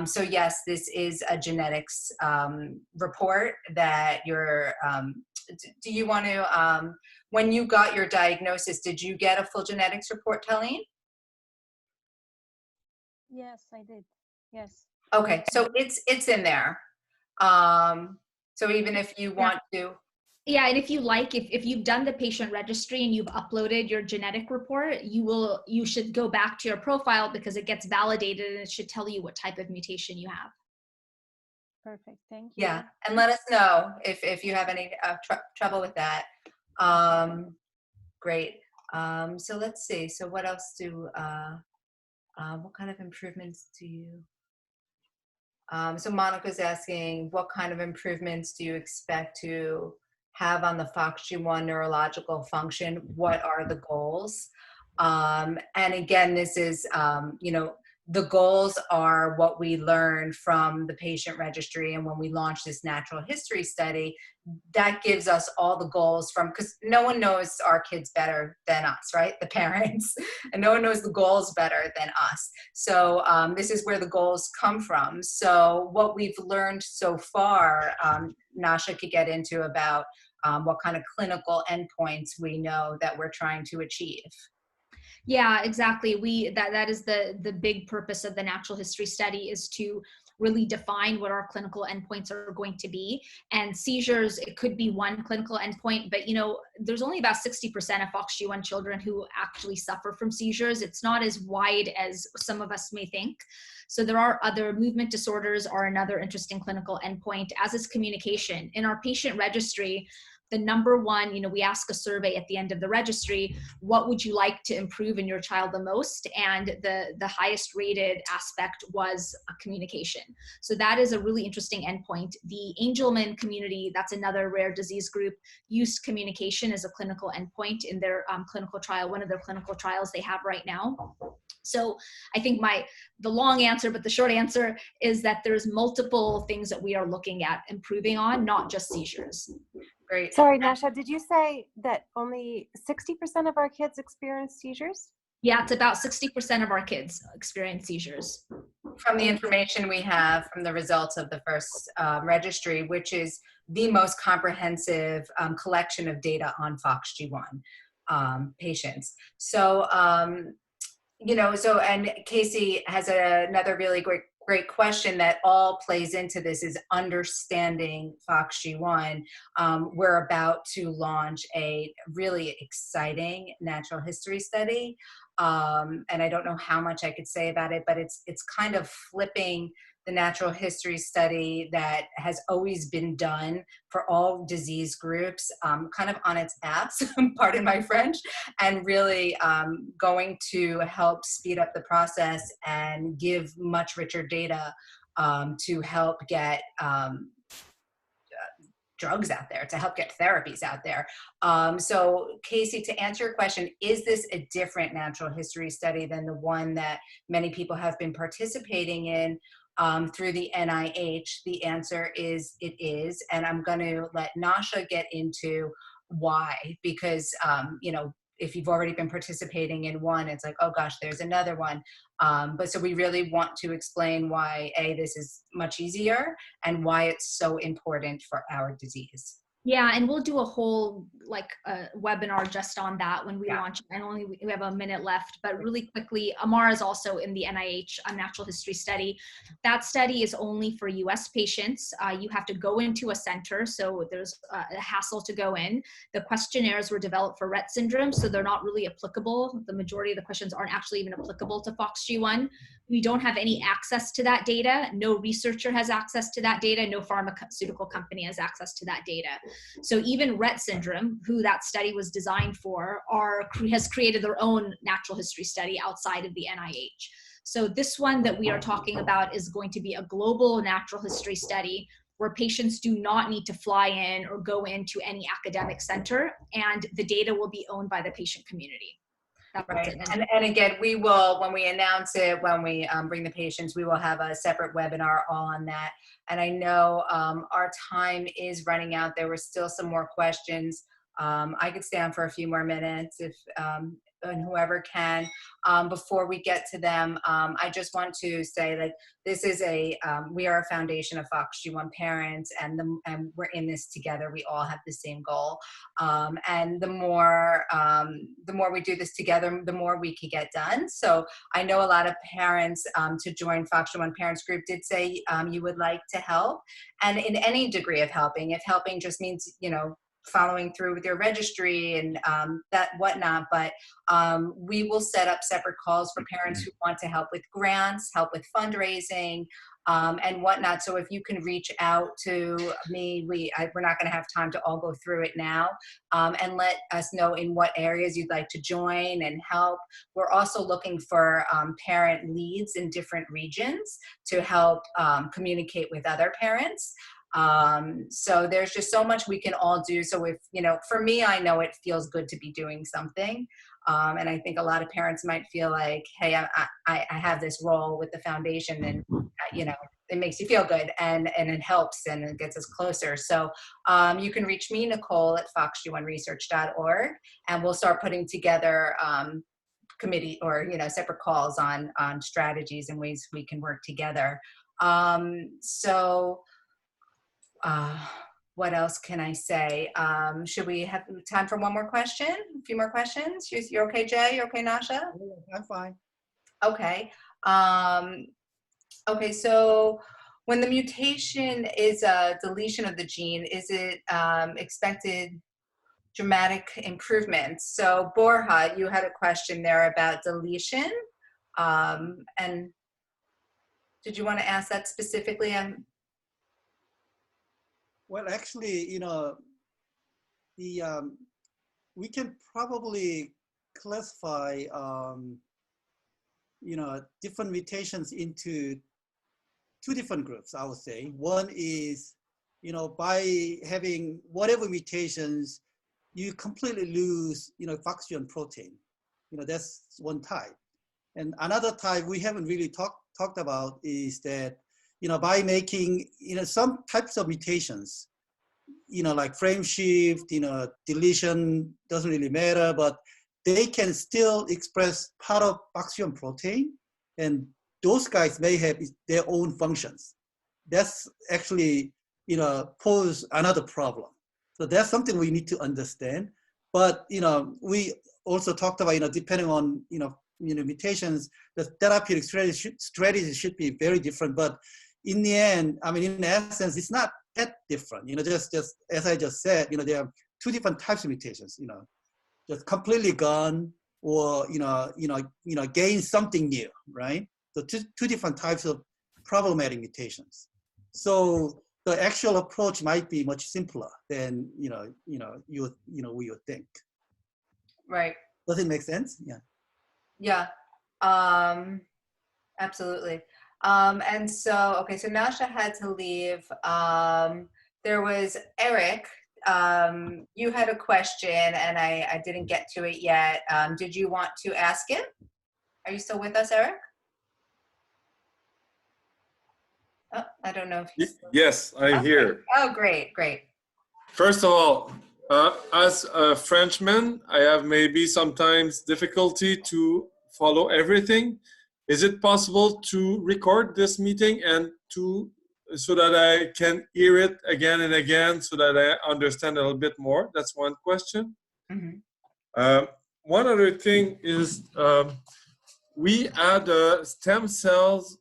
So yes, this is a genetics report that do you want to, when you got your diagnosis, did you get a full genetics report, Talene? Yes, I did. Yes. Okay, so it's in there. So even if you want to. Yeah, and if you like, if you've done the patient registry and you've uploaded your genetic report, you should go back to your profile because it gets validated and it should tell you what type of mutation you have. Perfect, thank you. Yeah, and let us know if you have any trouble with that. Great. So let's see. So what else what kind of improvements do you? So Monica's asking, what kind of improvements do you expect to have on the FOXG1 neurological function? What are the goals? And again, this is, the goals are what we learned from the patient registry. And when we launched this natural history study, that gives us all the goals because no one knows our kids better than us, right? The parents, and no one knows the goals better than us. So this is where the goals come from. So what we've learned so far, Nasha could get into about what kind of clinical endpoints we know that we're trying to achieve. Yeah, exactly. That is the big purpose of the natural history study, is to really define what our clinical endpoints are going to be. And seizures, it could be one clinical endpoint, but there's only about 60% of FOXG1 children who actually suffer from seizures. It's not as wide as some of us may think. So there are other movement disorders are another interesting clinical endpoint, as is communication. In our patient registry, the number one, we ask a survey at the end of the registry, what would you like to improve in your child the most? And the highest rated aspect was communication. So that is a really interesting endpoint. The Angelman community, that's another rare disease group, used communication as a clinical endpoint in their clinical trial, one of their clinical trials they have right now. So I think the long answer, but the short answer is that there's multiple things that we are looking at improving on, not just seizures. Great. Sorry, Nasha, did you say that only 60% of our kids experience seizures? Yeah, it's about 60% of our kids experience seizures. From the information we have from the results of the first registry, which is the most comprehensive collection of data on FOXG1 patients. So, and Casey has another really great question that all plays into this, is understanding FOXG1. We're about to launch a really exciting natural history study. And I don't know how much I could say about it, but it's kind of flipping the natural history study that has always been done for all disease groups, kind of on its ass, pardon my French, and really going to help speed up the process and give much richer data to help get drugs out there, to help get therapies out there. So Casey, to answer your question, is this a different natural history study than the one that many people have been participating in through the NIH? The answer is it is, and I'm going to let Nasha get into why, because you know, if you've already been participating in one, it's like, oh gosh, there's another one. But so we really want to explain why this is much easier and why it's so important for our disease. Yeah, and we'll do a whole webinar just on that when we launch. And only we have a minute left, but really quickly, Amara is also in the NIH natural history study. That study is only for US patients. You have to go into a center, so there's a hassle to go in. The questionnaires were developed for Rett syndrome, so they're not really applicable. The majority of the questions aren't actually even applicable to FOXG1. We don't have any access to that data. No researcher has access to that data. No pharmaceutical company has access to that data. So even Rett syndrome, who that study was designed for, has created their own natural history study outside of the NIH. So this one that we are talking about is going to be a global natural history study where patients do not need to fly in or go into any academic center, and the data will be owned by the patient community. Right. And again, we will, when we announce it, when we bring the patients, we will have a separate webinar all on that. And I know our time is running out. There were still some more questions. I could stay on for a few more minutes if and whoever can. Before we get to them, I just want to say that this is we are a foundation of FOXG1 parents, and we're in this together. We all have the same goal. And the more we do this together, the more we can get done. So I know a lot of parents to join FOXG1 Parents Group did say you would like to help, and in any degree of helping. If helping just means, you know, following through with your registry and that whatnot, but we will set up separate calls for parents who want to help with grants, help with fundraising, and whatnot. So if you can reach out to me, we're not going to have time to all go through it now, and let us know in what areas you'd like to join and help. We're also looking for parent leads in different regions to help communicate with other parents. So there's just so much we can all do. So if, you know, for me, I know it feels good to be doing something. And I think a lot of parents might feel like, hey, I have this role with the foundation, and, you know, it makes you feel good, and it helps, and it gets us closer. So you can reach me, Nicole, at FOXG1Research.org, and we'll start putting together committee or, you know, separate calls on strategies and ways we can work together. What else can I say? Should we have time for one more question? A few more questions? You're okay, Jay? You're okay, Nasha? I'm fine. Okay. Okay, so when the mutation is a deletion of the gene, is it expected dramatic improvements? So Borja, you had a question there about deletion. And did you want to ask that specifically? Well, actually, you know, we can probably classify, you know, different mutations into two different groups, I would say. One is, you know, by having whatever mutations, you completely lose, you know, FOXG1 protein. You know, that's one type. And another type we haven't really talked about is that, you know, by making, you know, some types of mutations, you know, like frame shift, you know, deletion, doesn't really matter, but they can still express part of FOXG1 protein, and those guys may have their own functions. That's actually, you know, pose another problem. So that's something we need to understand. But, you know, we also talked about, you know, depending on, you know, mutations, the therapeutic strategy should be very different. But in the end, I mean, in essence, it's not that different. You know, just as I just said, you know, there are two different types of mutations. You know, just completely gone, or gain something new, right? So two different types of problematic mutations. So the actual approach might be much simpler than we would think. Right. Does it make sense? Yeah. Yeah. Absolutely. And so, okay, so Nasha had to leave. There was Eric. You had a question and I didn't get to it yet. Did you want to ask it? Are you still with us, Eric? Oh, I don't know if he's still... Yes, I'm here. Oh, great, great. First of all, as a Frenchman, I have maybe sometimes difficulty to follow everything. Is it possible to record this meeting and so that I can hear it again and again so that I understand a little bit more? That's one question. Mm-hmm. One other thing is we had stem cells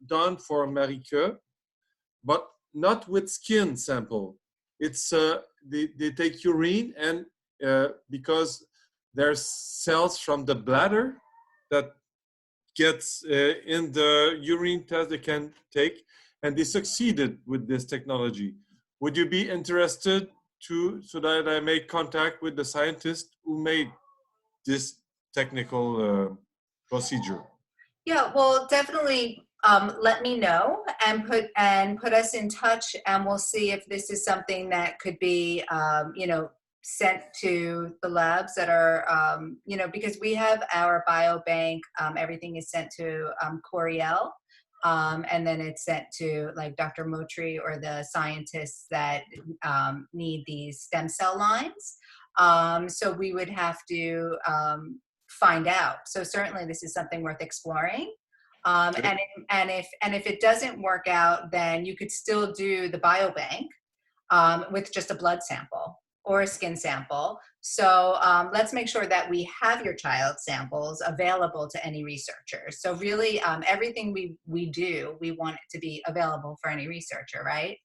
done for Marike, but not with skin sample. It's they take urine and because there's cells from the bladder that gets in the urine test they can take, and they succeeded with this technology. Would you be interested so that I make contact with the scientist who made this technical procedure? Yeah, well, definitely let me know and put us in touch, and we'll see if this is something that could be, you know, sent to the labs that are, you know, because we have our biobank. Everything is sent to Coriel, and then it's sent to like Dr. Motri or the scientists that need these stem cell lines. So we would have to find out. So certainly this is something worth exploring. And if it doesn't work out, then you could still do the biobank with just a blood sample or a skin sample. So let's make sure that we have your child's samples available to any researchers. So really everything we do, we want it to be available for any researcher, right?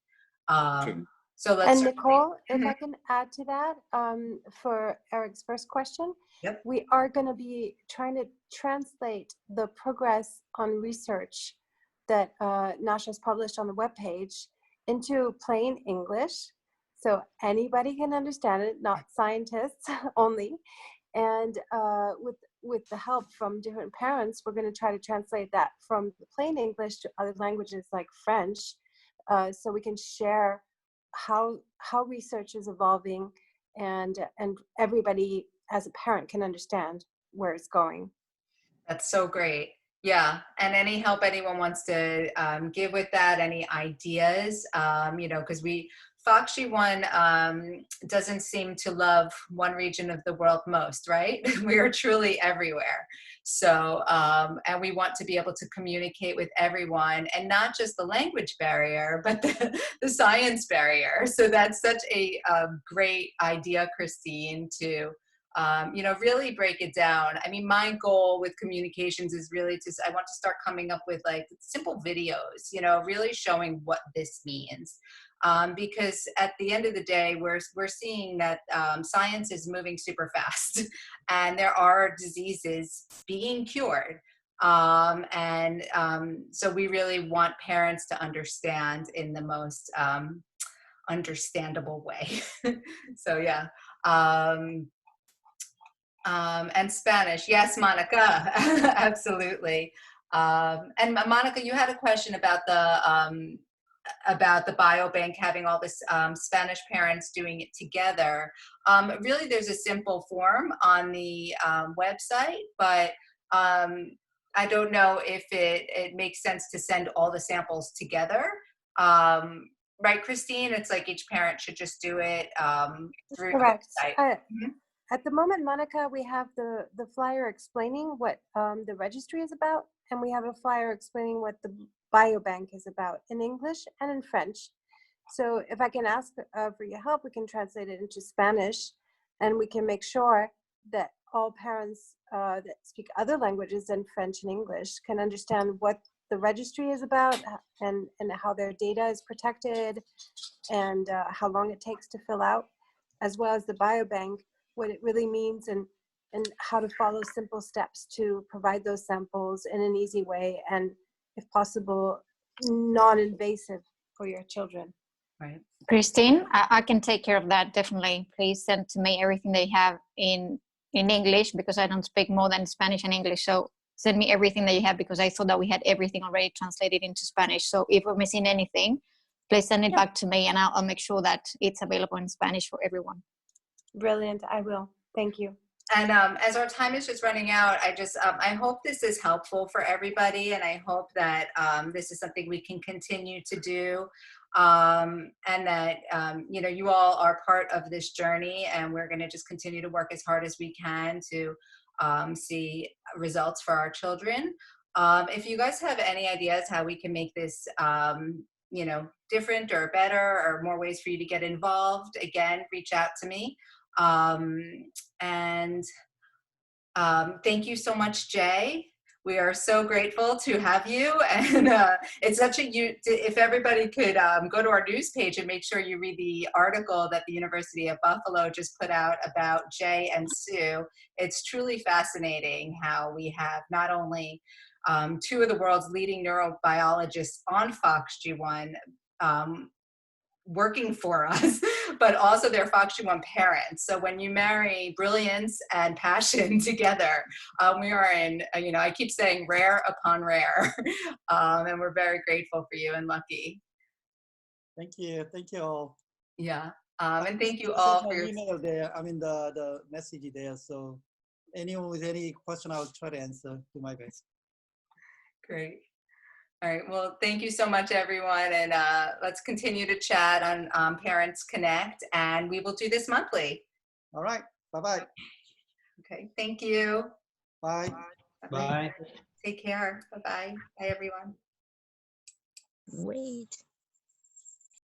So let's. And Nicole, if I can add to that, for Eric's first question, yep. We are going to be trying to translate the progress on research that Nasha's published on the webpage into plain English, so anybody can understand it, not scientists only. And with the help from different parents, we're going to try to translate that from the plain English to other languages like French, so we can share how research is evolving, and everybody as a parent can understand where it's going. That's so great. Yeah, and any help anyone wants to give with that, any ideas, you know, because FOXG1 doesn't seem to love one region of the world most, right? We are truly everywhere. So, and we want to be able to communicate with everyone, and not just the language barrier, but the science barrier. So that's such a great idea, Christine, to you know, really break it down. I mean, my goal with communications is really I want to start coming up with like simple videos, you know, really showing what this means. Because at the end of the day, we're seeing that science is moving super fast, and there are diseases being cured. So we really want parents to understand in the most understandable way. So yeah. And Spanish, yes, Monica, absolutely. And Monica, you had a question about the biobank having all this Spanish parents doing it together. Really, there's a simple form on the website, but I don't know if it makes sense to send all the samples together. Right, Christine? It's like each parent should just do it through Correct. the website. At the moment, Monica, we have the flyer explaining what the registry is about, and we have a flyer explaining what the biobank is about in English and in French. So if I can ask for your help, we can translate it into Spanish, and we can make sure that all parents that speak other languages than French and English can understand what the registry is about, and how their data is protected, and how long it takes to fill out, as well as the biobank, what it really means, and how to follow simple steps to provide those samples in an easy way, and if possible, non-invasive for your children. Right. Christine, I can take care of that, definitely. Please send to me everything they have in English, because I don't speak more than Spanish and English. So send me everything that you have, because I thought that we had everything already translated into Spanish. So if we're missing anything, please send it back to me, and I'll make sure that it's available in Spanish for everyone. Brilliant. I will. Thank you. And as our time is just running out, I hope this is helpful for everybody, and I hope that this is something we can continue to do, and that you all are part of this journey, and we're going to just continue to work as hard as we can to see results for our children. If you guys have any ideas how we can make this different or better, or more ways for you to get involved, again, reach out to me. Thank you so much, Jae. We are so grateful to have you, and it's such if everybody could go to our news page and make sure you read the article that the University of Buffalo just put out about Jae and Sue. It's truly fascinating how we have not only two of the world's leading neurobiologists on FOXG1 working for us, but also they're FOXG1 parents. So when you marry brilliance and passion together, we are in, I keep saying rare upon rare, and we're very grateful for you and lucky. Thank you all. Yeah, and thank you all for your email there. I mean the message there. So anyone with any question, I'll try to answer to my best. Great. All right, well, thank you so much, everyone, and let's continue to chat on Parents Connect, and we will do this monthly. All right, bye-bye. Okay, thank you. Bye. Bye. Take care. Bye-bye. Bye, everyone. Wait.